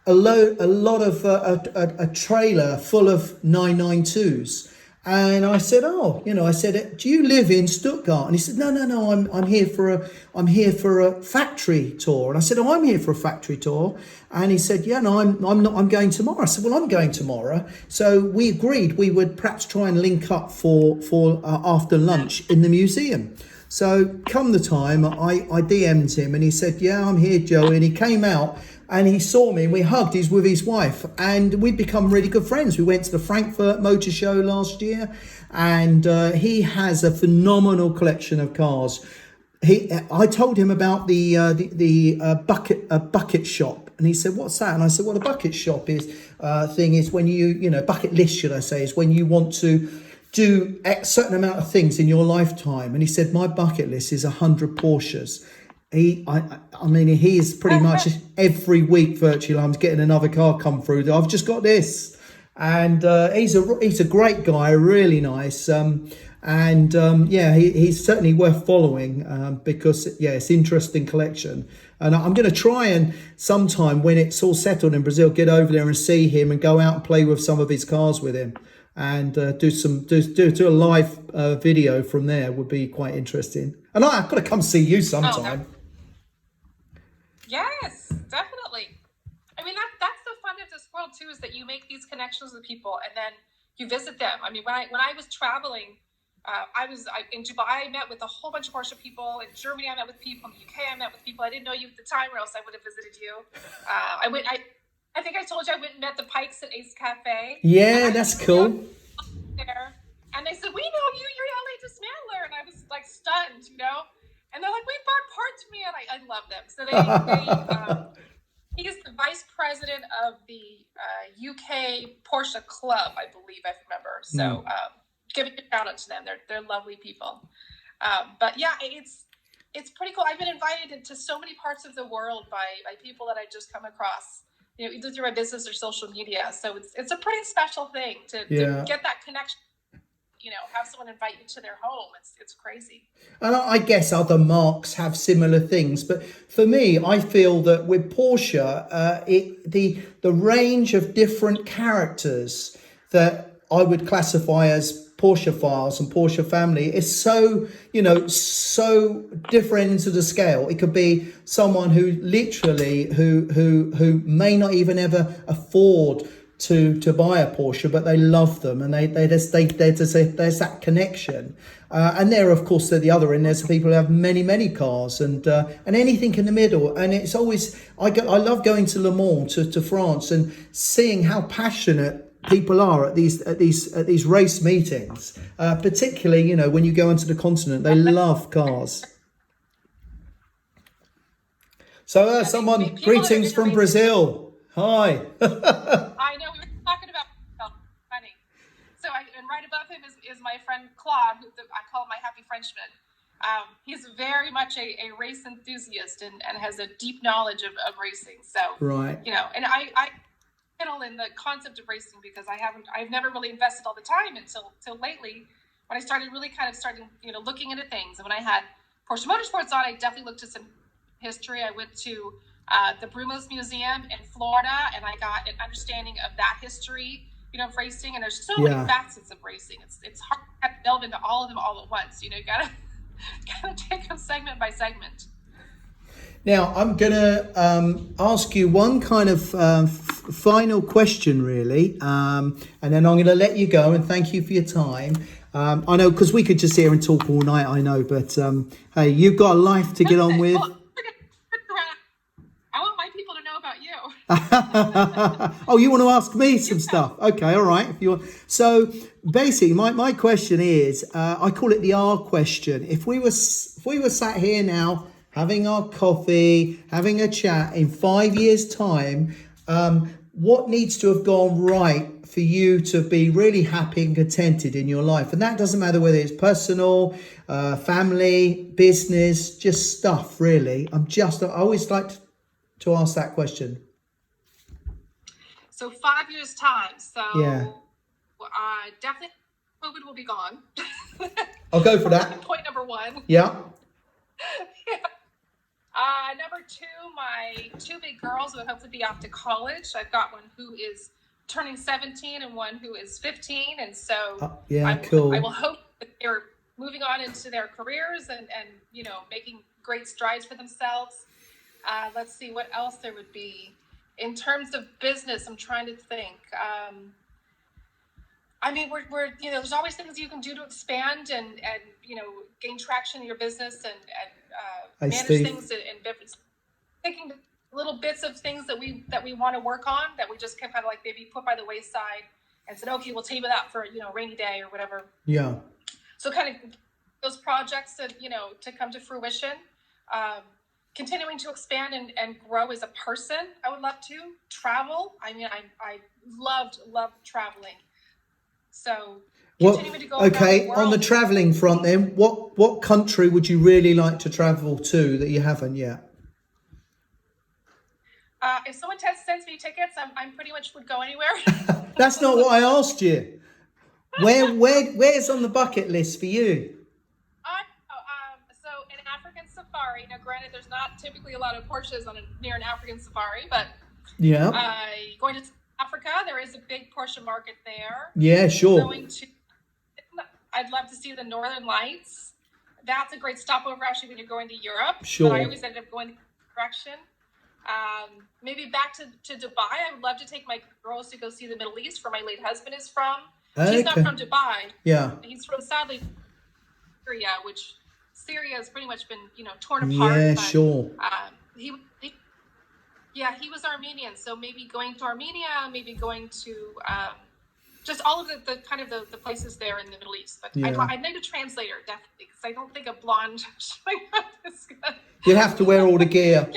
Speaker 1: a lot of a trailer full of 992s. And I said, I said, do you live in Stuttgart? And he said, no, I'm here for a factory tour. And I said, oh, I'm here for a factory tour. And he said, yeah, no, I'm not. I'm going tomorrow. I said, well, I'm going tomorrow. So we agreed we would perhaps try and link up for after lunch in the museum. So come the time, I DM'd him and he said, yeah, I'm here, Joey. And he came out. And he saw me and we hugged. He's with his wife and we'd become really good friends. We went to the Frankfurt Motor Show last year, and he has a phenomenal collection of cars. I told him about the bucket shop, and he said, "What's that?" And I said, "Well, the bucket shop is when you bucket list, should I say, is when you want to do a certain amount of things in your lifetime." And he said, "My bucket list is 100 Porsches." He is pretty much every week virtually. I'm getting another car come through. I've just got this, and he's a great guy, really nice. He's certainly worth following because it's interesting collection. And I'm going to try and sometime when it's all settled in Brazil, get over there and see him and go out and play with some of his cars with him, and do a live video from there would be quite interesting. And I've got to come see you sometime.
Speaker 2: Yes, definitely. I mean, that's the fun of this world too, is that you make these connections with people and then you visit them. I mean, when I was traveling, in Dubai, I met with a whole bunch of Porsche people. In Germany, I met with people. In the UK, I met with people. I didn't know you at the time, or else I would have visited you. I think I told you I went and met the Pikes at Ace Cafe.
Speaker 1: Yeah, that's cool.
Speaker 2: There, and they said, "We know you. You're LA Dismantler," and I was like stunned, And they're like, "We bought parts from you," and I love them. So he's the vice president of the UK Porsche Club, I believe, I remember. So giving a shout out to them. They're lovely people. But yeah, it's pretty cool. I've been invited into so many parts of the world by people that I just come across, either through my business or social media. So it's a pretty special thing to get that connection. Have someone invite you to their home. It's crazy.
Speaker 1: And I guess other marques have similar things, but for me, I feel that with Porsche, the range of different characters that I would classify as Porsche files and Porsche family is so different into the scale. It could be someone who literally who may not even ever afford to buy a Porsche, but they love them, and there's that connection. And there, of course, at the other end, there's people who have many cars, and anything in the middle. And it's always I love going to Le Mans, to France, and seeing how passionate people are at these race meetings. Particularly, when you go onto the continent, they love cars. So, greetings from Brazil. Hi.
Speaker 2: I know, we were talking about funny. And right above him is my friend Claude, who I call my happy Frenchman. He's very much a race enthusiast and has a deep knowledge of racing. So,
Speaker 1: right.
Speaker 2: And I channel in the concept of racing because I've never really invested all the time until lately when I started really looking into things. And when I had Porsche Motorsports on, I definitely looked at some history. I went to the Brumos Museum in Florida, and I got an understanding of that history, of racing. And there's so many facets of racing. It's hard to delve into all of them all at once. You gotta take them segment by segment.
Speaker 1: Now, I'm gonna ask you one kind of final question, really, and then I'm gonna let you go. And thank you for your time. I know, because we could just sit here and talk all night. I know, but hey, you've got a life to get on with. Oh, you want to ask me some stuff? Okay, all right. If you want. So basically, my question is, I call it the R question. If we were sat here now having our coffee, having a chat in 5 years' time, what needs to have gone right for you to be really happy and contented in your life. And that doesn't matter whether it's personal, family, business, just stuff, really. I always like to ask that question.
Speaker 2: So 5 years time. So
Speaker 1: Yeah.
Speaker 2: definitely COVID will be gone.
Speaker 1: I'll go for that.
Speaker 2: Point number one.
Speaker 1: Yeah.
Speaker 2: Number two, my two big girls will hopefully be off to college. I've got one who is turning 17 and one who is 15. And so
Speaker 1: cool.
Speaker 2: I will hope that they're moving on into their careers and making great strides for themselves. Let's see what else there would be. In terms of business, I'm trying to think. We're there's always things you can do to expand and gain traction in your business and manage things and thinking little bits of things that we want to work on that we just kind of like maybe put by the wayside and said, okay, we'll table that for a rainy day or whatever.
Speaker 1: Yeah. So
Speaker 2: kind of those projects that to come to fruition. Continuing to expand and grow as a person. I would love to travel. I loved traveling. So continuing to go around the world.
Speaker 1: On the traveling front then, what country would you really like to travel to that you haven't yet?
Speaker 2: If someone sends me tickets, I'm pretty much would go anywhere.
Speaker 1: That's not what I asked you. Where's on the bucket list for you?
Speaker 2: So an African safari. Now, granted, there's not typically a lot of Porsches near an African safari, but going to Africa, there is a big Porsche market there.
Speaker 1: Yeah, sure.
Speaker 2: I'd love to see the Northern Lights. That's a great stopover actually when you're going to Europe.
Speaker 1: Sure.
Speaker 2: But I always ended up going the direction. Maybe back to Dubai. I would love to take my girls to go see the Middle East, where my late husband is from. He's not from Dubai.
Speaker 1: Yeah.
Speaker 2: He's from, sadly, Syria, which Syria has pretty much been, torn apart.
Speaker 1: Yeah,
Speaker 2: but,
Speaker 1: sure.
Speaker 2: He was Armenian. So maybe going to Armenia, maybe going to just all of the kind of the places there in the Middle East. But I'd need a translator, definitely, because I don't think a blonde showing up is good.
Speaker 1: You'd have to wear all the gear.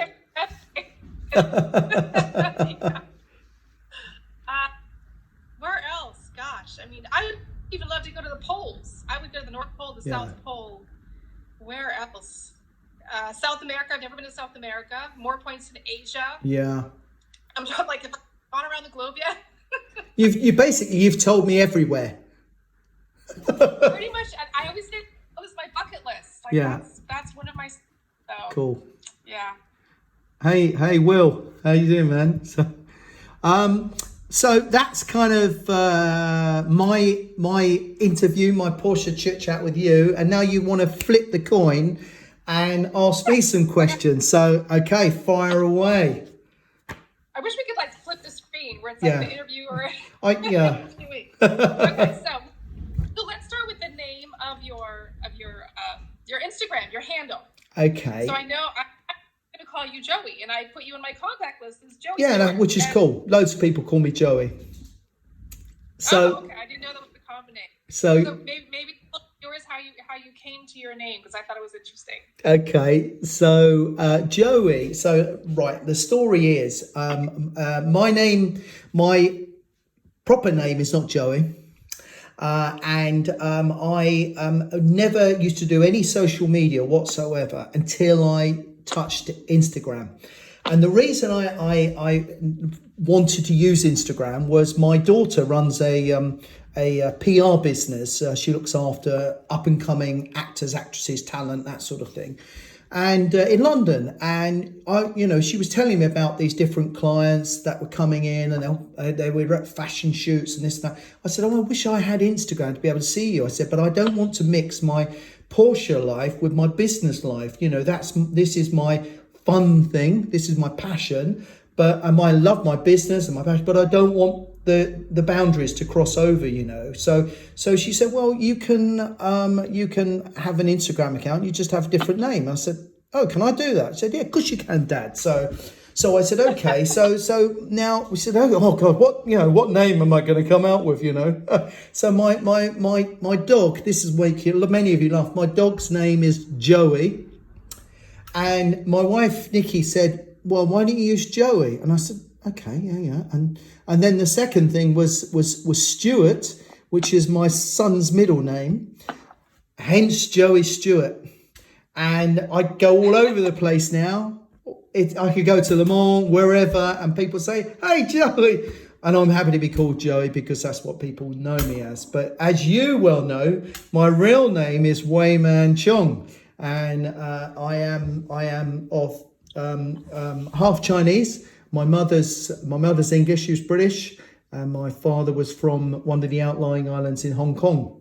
Speaker 2: Where else? Gosh, I would even love to go to the poles. I would go to the North Pole, the South Pole. Where else? South America. I've never been to South America. More points in Asia.
Speaker 1: Yeah.
Speaker 2: I'm just like, if I've gone around the globe yet.
Speaker 1: You've told me everywhere.
Speaker 2: Pretty much. I always say, this is my bucket list. Like, that's one of my. So,
Speaker 1: cool.
Speaker 2: Yeah.
Speaker 1: Hey, Will, how you doing, man? So that's kind of my interview, my Porsche chit chat with you, and now you want to flip the coin and ask me some questions. So, okay, fire away.
Speaker 2: I wish we could flip the screen where it's the interview or.
Speaker 1: Yeah.
Speaker 2: Okay, so let's start with the name of your Instagram, your handle.
Speaker 1: Okay.
Speaker 2: So I know I'm going to call you Joey, and I put you in my contact list as Joey.
Speaker 1: Yeah, no, which is cool. Loads of people call me Joey. So.
Speaker 2: Okay, I didn't know that was the common name.
Speaker 1: So
Speaker 2: maybe yours how you came to your name, because I thought it was interesting.
Speaker 1: Okay, so Joey. So right, the story is my proper name is not Joey. And I never used to do any social media whatsoever until I touched Instagram. And the reason I wanted to use Instagram was my daughter runs a PR business. She looks after up and coming actors, actresses, talent, that sort of thing. And in London, and she was telling me about these different clients that were coming in, and they were at fashion shoots and this and that. I said, I wish I had Instagram to be able to see you. I said, but I don't want to mix my Porsche life with my business life. This is my fun thing. This is my passion. But I love my business and my passion, but I don't want the boundaries to cross over, So she said, well, you can have an Instagram account. You just have a different name. I said, oh, can I do that? She said, yeah, of course you can, Dad. So I said, okay. So now we said, oh God, what name am I going to come out with? So my dog. This is making many of you laugh. My dog's name is Joey, and my wife Nikki said, well, why don't you use Joey? And I said, Okay, yeah. And then the second thing was Stuart, which is my son's middle name, hence Joey Stewart. And I go all over the place now. I could go to Le Mans, wherever, and people say, "Hey, Joey," and I'm happy to be called Joey because that's what people know me as. But as you well know, my real name is Wei Man Chong, and I am of half Chinese. My mother's English; she was British, and my father was from one of the outlying islands in Hong Kong.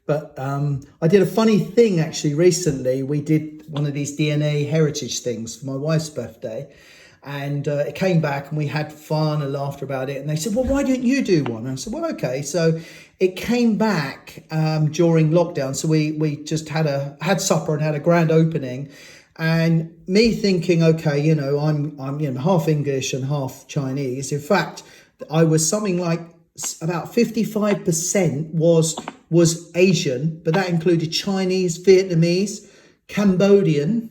Speaker 1: But I did a funny thing actually recently. We did one of these DNA heritage things for my wife's birthday. And it came back and we had fun and laughter about it. And they said, "Well, why didn't you do one?" And I said, "Well, okay." So it came back during lockdown. So we just had supper and had a grand opening. And me thinking, okay, I'm half English and half Chinese. In fact, I was something like about 55% was Asian, but that included Chinese, Vietnamese, Cambodian,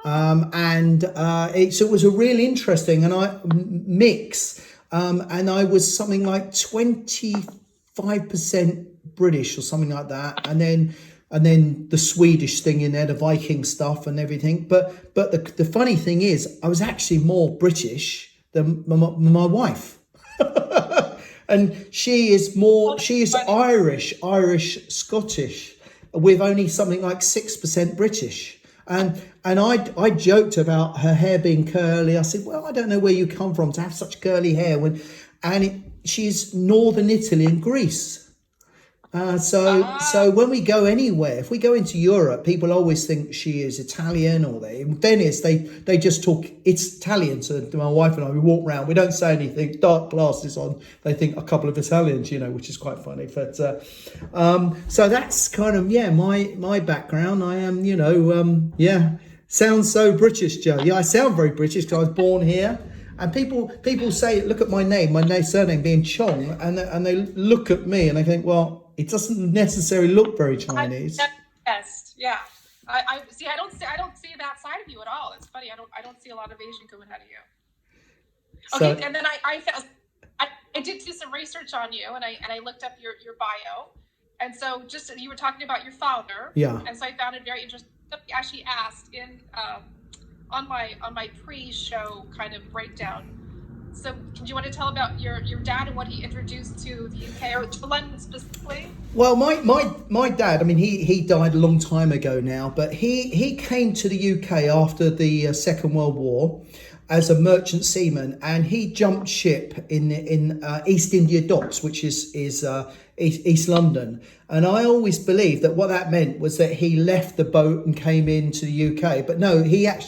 Speaker 1: so it was a really interesting mix, and I was something like 25% British or something like that, and then the Swedish thing in there, the Viking stuff and everything. But the funny thing is, I was actually more British than my wife. And she is Irish, Scottish, with only something like 6% British. And I joked about her hair being curly. I said, "Well, I don't know where you come from to have such curly hair." She's northern Italy and Greece. So when we go anywhere, if we go into Europe, people always think she is Italian, or in Venice, they just talk Italian to my wife and I. We walk around, we don't say anything, dark glasses on. They think a couple of Italians, which is quite funny. But so that's kind of my background. I am sounds so British, Joe. Yeah, I sound very British because I was born here. And people say, look at my surname being Chong, and they look at me and they think, well, it doesn't necessarily look very Chinese.
Speaker 2: Yes, yeah. I see. I don't see that side of you at all. It's funny. I don't see a lot of Asian coming out of you. Okay, and then I did do some research on you, and I looked up your bio, and so just you were talking about your father.
Speaker 1: Yeah.
Speaker 2: And so I found it very interesting. Somebody actually asked in on my pre-show kind of breakdown. So, do you want to tell about your dad and what he introduced to the UK or to London specifically?
Speaker 1: Well, my dad, I mean, he died a long time ago now, but he came to the UK after the Second World War as a merchant seaman, and he jumped ship in East India Docks, which is East London. And I always believed that what that meant was that he left the boat and came into the UK. But no, I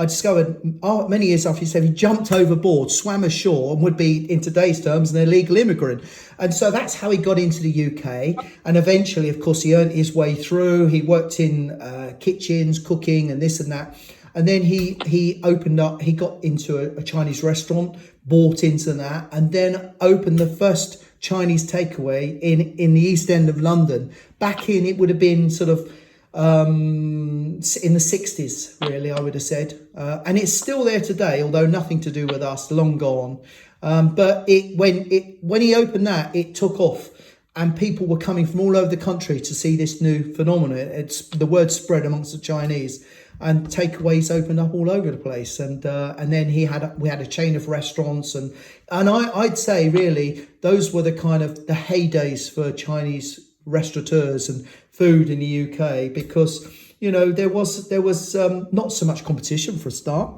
Speaker 1: discovered many years after he said he jumped overboard, swam ashore, and would be, in today's terms, an illegal immigrant. And so that's how he got into the UK. And eventually, of course, he earned his way through. He worked in kitchens, cooking and this and that. And then he opened up, he got into a Chinese restaurant, bought into that, and then opened the first Chinese takeaway in the East End of London. Back it would have been sort of in the 60s, really, I would have said. And it's still there today, although nothing to do with us, long gone. But when he opened that, it took off. And people were coming from all over the country to see this new phenomenon. The word spread amongst the Chinese. And takeaways opened up all over the place, and then we had a chain of restaurants, and I'd say really those were the kind of the heydays for Chinese restaurateurs and food in the UK, because there was not so much competition for a start,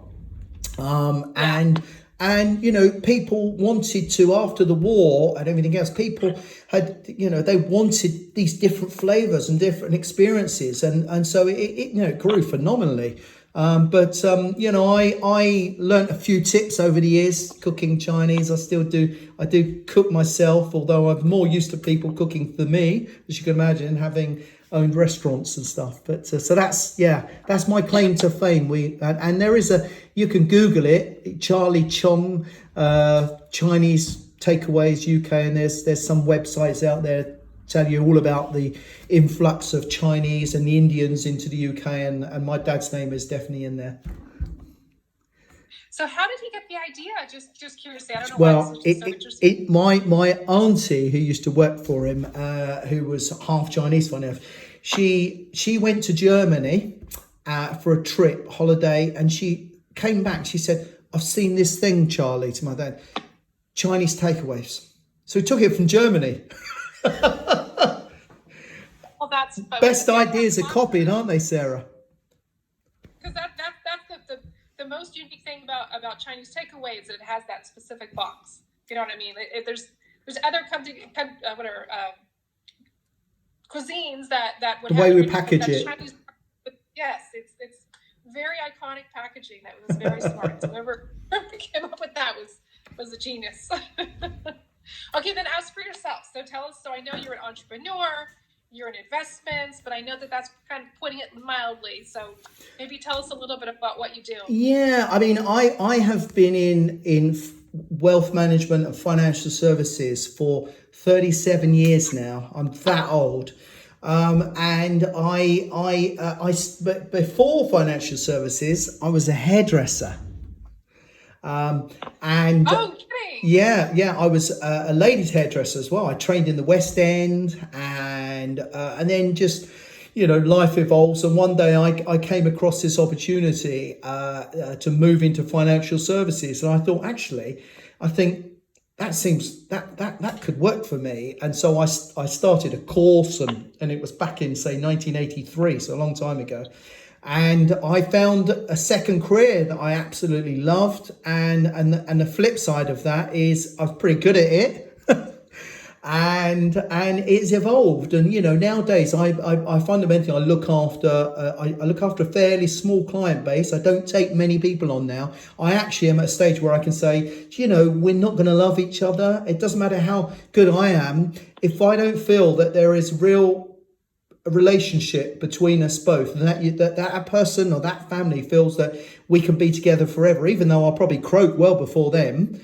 Speaker 1: and people wanted to, after the war and everything else, people had they wanted these different flavors and different experiences, and so it grew phenomenally. But I learned a few tips over the years cooking Chinese. I do cook myself, although I'm more used to people cooking for me, as you can imagine, having owned restaurants and stuff. But so that's my claim to fame. And there is you can Google it, Charlie Chong Chinese takeaways UK, and there's some websites out there tell you all about the influx of Chinese and the Indians into the UK, and my dad's name is definitely in there.
Speaker 2: So how did he get the idea? Just curiously, I don't know why
Speaker 1: Well,
Speaker 2: it's so interesting.
Speaker 1: my auntie who used to work for him, who was half Chinese, funny enough, she went to Germany for a trip holiday, and she came back. She said, "I've seen this thing, Charlie," to my dad, Chinese takeaways. So he took it from Germany.
Speaker 2: Well, that's
Speaker 1: Best ideas are copied, aren't they, Sarah?
Speaker 2: because that's the most unique thing about Chinese takeaway is that it has that specific box. You know what I mean? There's other cuisines that would
Speaker 1: The
Speaker 2: have
Speaker 1: way we
Speaker 2: everything, but
Speaker 1: package
Speaker 2: that's
Speaker 1: it.
Speaker 2: Chinese. But yes, it's very iconic packaging. That was very smart. So whoever came up with that was a genius. Okay, then as for yourself, so tell us. So I know you're an entrepreneur, you're in investments, but I know that's kind of putting it mildly. So maybe tell us a little bit about what you do.
Speaker 1: Yeah, I mean, I have been in wealth management and financial services for 37 years now. I'm that old. And but before financial services, I was a hairdresser. And
Speaker 2: Oh, kidding!
Speaker 1: yeah, I was a ladies' hairdresser as well. I trained in the West End, and then just, life evolves. And one day I came across this opportunity to move into financial services, and I thought, actually, I think that seems that could work for me. And so I started a course, and it was back in, say, 1983, so a long time ago. And I found a second career that I absolutely loved, and the flip side of that is I was pretty good at it, and it's evolved. And nowadays I fundamentally I look after a fairly small client base. I don't take many people on now. I actually am at a stage where I can say, we're not going to love each other. It doesn't matter how good I am if I don't feel that there is a relationship between us both, and that person or that family feels that we can be together forever, even though I'll probably croak well before them.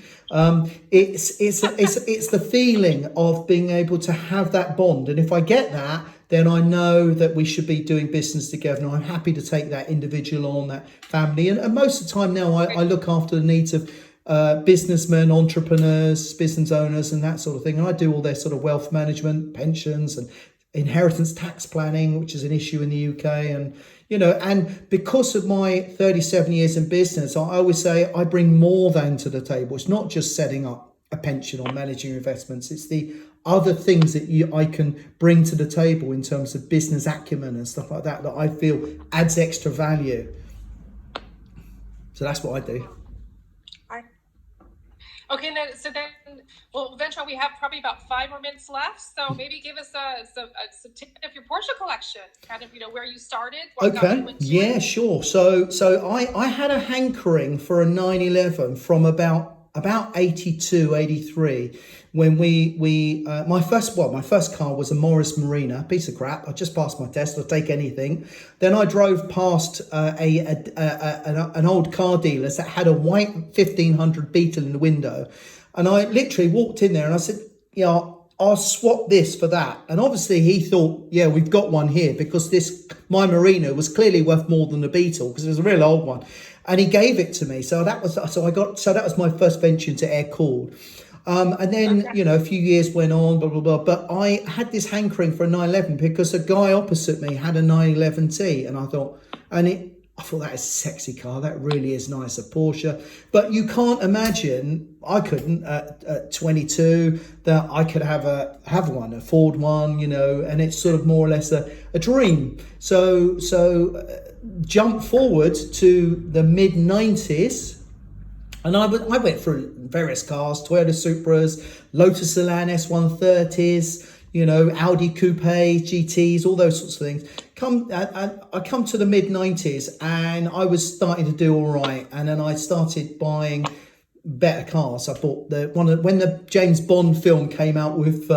Speaker 1: It's the feeling of being able to have that bond, and if I get that, then I know that we should be doing business together, and I'm happy to take that individual on, that family. And most of the time now I look after the needs of businessmen, entrepreneurs, business owners, and that sort of thing. And I do all their sort of wealth management, pensions, and inheritance tax planning, which is an issue in the UK. And because of my 37 years in business, I always say I bring more than to the table. It's not just setting up a pension or managing investments. It's the other things that I can bring to the table in terms of business acumen and stuff like that I feel adds extra value. So that's what I do.
Speaker 2: Okay, Ventura, we have probably about 5 more minutes left. So maybe give us some tip of your Porsche collection, kind of, where you started.
Speaker 1: Okay, yeah, sure. So I had a hankering for a 911 from about 82, 83, when my first car was a Morris Marina, piece of crap. I just passed my test. I'll take anything. Then I drove past an old car dealer's that had a white 1500 Beetle in the window, and I literally walked in there and I said, I'll swap this for that. And obviously he thought, yeah, we've got one here, because my Marina was clearly worth more than the Beetle, because it was a real old one. And he gave it to me. So that was my first venture into air cooled. And then, a few years went on, blah, blah, blah. But I had this hankering for a 911 because a guy opposite me had a 911T. And I thought that is a sexy car. That really is nice, a Porsche. But you can't imagine, I couldn't at 22, that I could have one, a Ford one, and it's sort of more or less a dream. So jump forward to the mid 90s, and I went through various cars: Toyota Supras, Lotus Elan S130s, Audi Coupe, GTs, all those sorts of things. I come to the mid 90s, and I was starting to do all right, and then I started buying better cars. I bought when the James Bond film came out with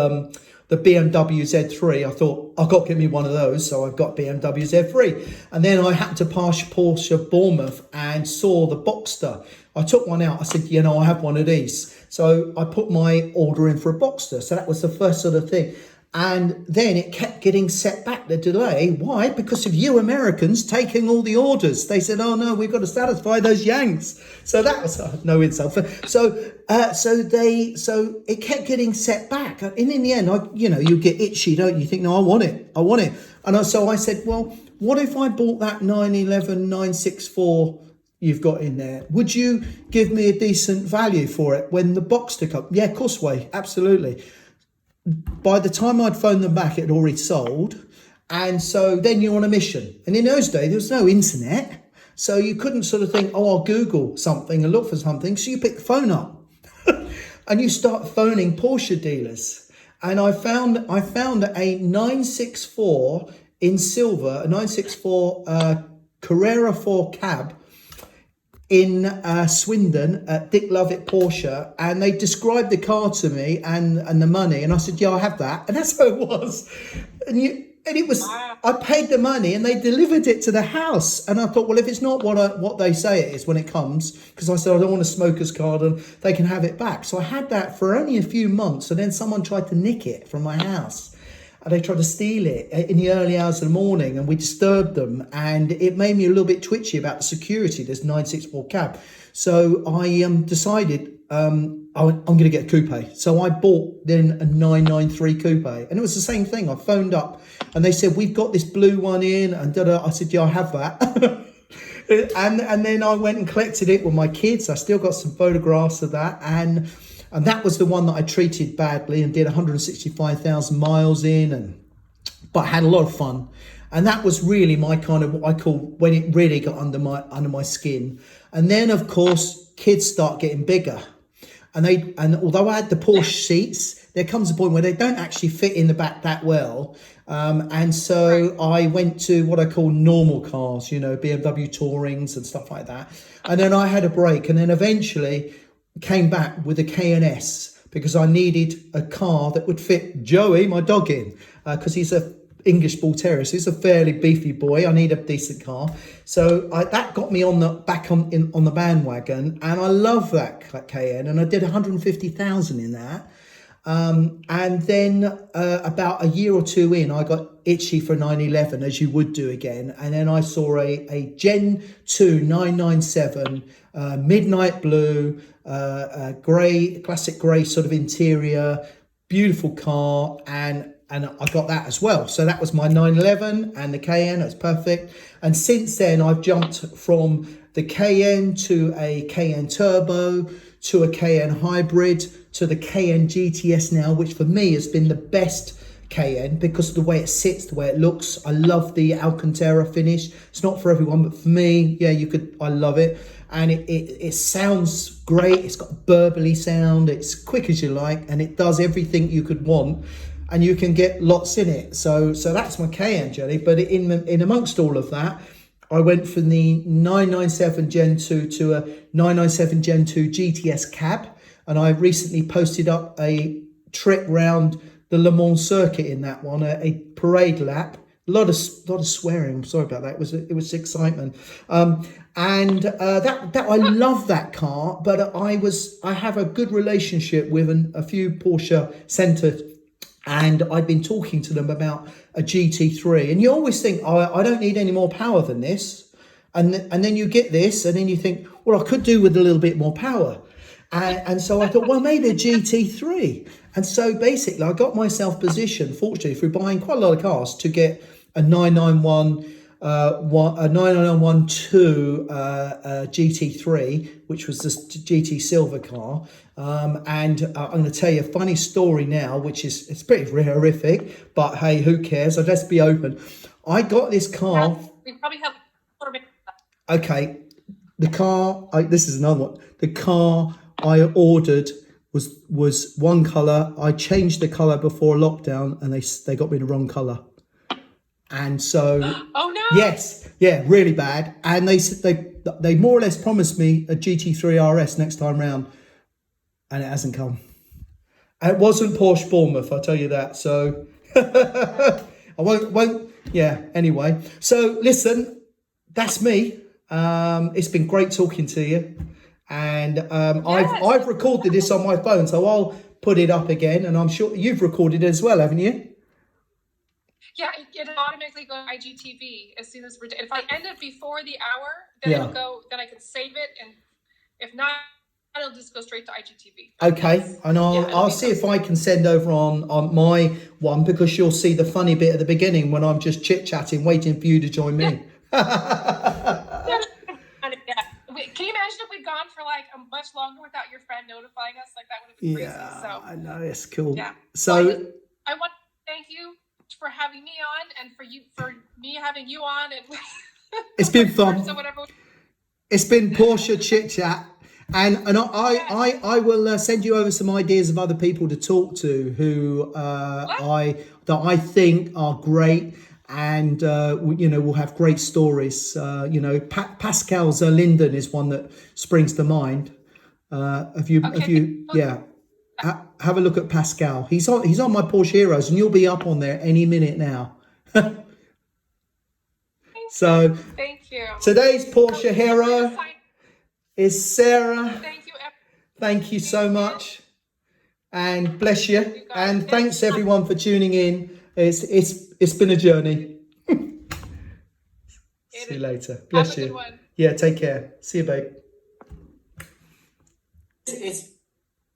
Speaker 1: the BMW Z3, I thought, I've got to get me one of those. So I've got BMW Z3. And then I happened to pass Porsche Bournemouth and saw the Boxster. I took one out. I said, I have one of these. So I put my order in for a Boxster. So that was the first sort of thing. And then it kept getting set back, the delay. Why? Because of you Americans taking all the orders. They said, oh no, we've got to satisfy those Yanks. So that was no insult. So it kept getting set back. And in the end, you get itchy, don't you? You think, no, I want it. So I said, well, what if I bought that 911 964 you've got in there? Would you give me a decent value for it when the box took up? Yeah, of course, absolutely. By the time I'd phoned them back, it had already sold. And so then you're on a mission. And in those days, there was no internet. So you couldn't sort of think, oh, I'll Google something and look for something. So you pick the phone up and you start phoning Porsche dealers. And I found a 964 in silver, a 964 Carrera 4 cab in Swindon at Dick Lovett Porsche, and they described the car to me and the money, and I said, yeah, I have that. And that's how it was. And it was, I paid the money and they delivered it to the house. And I thought, well, if it's not what they say it is when it comes, because I said, I don't want a smoker's card and they can have it back. So I had that for only a few months, and then someone tried to nick it from my house. And they tried to steal it in the early hours of the morning, and we disturbed them, and it made me a little bit twitchy about the security, this 964 cab. So I decided I'm going to get a coupe. So I bought then a 993 coupe, and it was the same thing. I phoned up and they said, we've got this blue one in, and I said, yeah, I have that. and then I went and collected it with my kids. I still got some photographs of that, and that was the one that I treated badly and did 165,000 miles in, but had a lot of fun. And that was really my kind of what I call when it really got under my skin. And then of course kids start getting bigger, and although I had the Porsche seats, there comes a point where they don't actually fit in the back that well. And so I went to what I call normal cars, BMW Tourings and stuff like that. And then I had a break, and then eventually came back with a K&S because I needed a car that would fit Joey, my dog, in, because he's a English Bull Terrier, so he's a fairly beefy boy. I need a decent car, so that got me on the bandwagon, and I love that Cayenne, and I did 150,000 in that. And then about a year or two in, I got itchy for 911, as you would do again. And then I saw a Gen 2 997, midnight blue, grey, classic grey sort of interior, beautiful car, and I got that as well. So that was my 911 and the Cayenne. That's perfect. And since then, I've jumped from the Cayenne to a Cayenne Turbo, to a Cayenne Hybrid, to the Cayenne GTS now, which for me has been the best Cayenne because of the way it sits, the way it looks. I love the Alcantara finish. It's not for everyone, but for me, yeah, I love it. And it sounds great. It's got a burbly sound. It's quick as you like, and it does everything you could want, and you can get lots in it. So that's my Cayenne journey. But in amongst all of that, I went from the 997 Gen 2 to a 997 Gen 2 GTS cab, and I recently posted up a trip round the Le Mans circuit in that one, a parade lap. A lot of swearing. I'm sorry about that. It was excitement, and that I love that car. But I have a good relationship with a few Porsche centre, and I've been talking to them about a GT3. And you always think, I don't need any more power than this, and then you get this, and then you think, well, I could do with a little bit more power. And so I thought, well, maybe a GT3. And so basically, I got myself positioned, fortunately, through buying quite a lot of cars, to get a 991 GT3, which was this GT silver car. And I'm going to tell you a funny story now, which it's pretty horrific, but hey, who cares? So let's be open. I got this car.
Speaker 2: We probably have a bit.
Speaker 1: Okay, the car. This is another one. The car I ordered was one colour. I changed the colour before lockdown, and they got me the wrong colour. And so,
Speaker 2: oh no!
Speaker 1: Yes, yeah, really bad. And they more or less promised me a GT3 RS next time round, and it hasn't come. And it wasn't Porsche Bournemouth, I'll tell you that. So I won't. Yeah. Anyway, so listen, that's me. It's been great talking to you, and yes. I've recorded this on my phone, so I'll put it up again, and I'm sure you've recorded it as well, haven't you?
Speaker 2: Yeah, it automatically goes to IGTV as soon as we're done. If I end it before the hour, then
Speaker 1: Yeah.
Speaker 2: it'll go. Then I can save it, and if not, it'll just go straight to IGTV.
Speaker 1: Okay, and I'll see if I can send over on my one, because you'll see the funny bit at the beginning when I'm just chit chatting, waiting for you to join me.
Speaker 2: Yeah. Can you imagine if we'd gone for like a much longer without your friend notifying us? Like that would have been crazy.
Speaker 1: Yeah,
Speaker 2: So
Speaker 1: I know, it's cool.
Speaker 2: yeah.
Speaker 1: So
Speaker 2: I want to thank you for having me on, and for me having you on, and
Speaker 1: it's been fun.
Speaker 2: So whatever.
Speaker 1: It's been Porsche chit chat, and I will send you over some ideas of other people to talk to who I think are great, and we'll have great stories. Pascal Zerlinden is one that springs to mind. Have you have a look at Pascal. He's on my Porsche Heroes, and you'll be up on there any minute now. So
Speaker 2: thank you.
Speaker 1: Today's Porsche hero is Sara.
Speaker 2: Thank you.
Speaker 1: Thank you so much, and bless you. And thanks everyone for tuning in. It's been a journey. See you later. Bless you. Yeah, take care. See you, babe. It's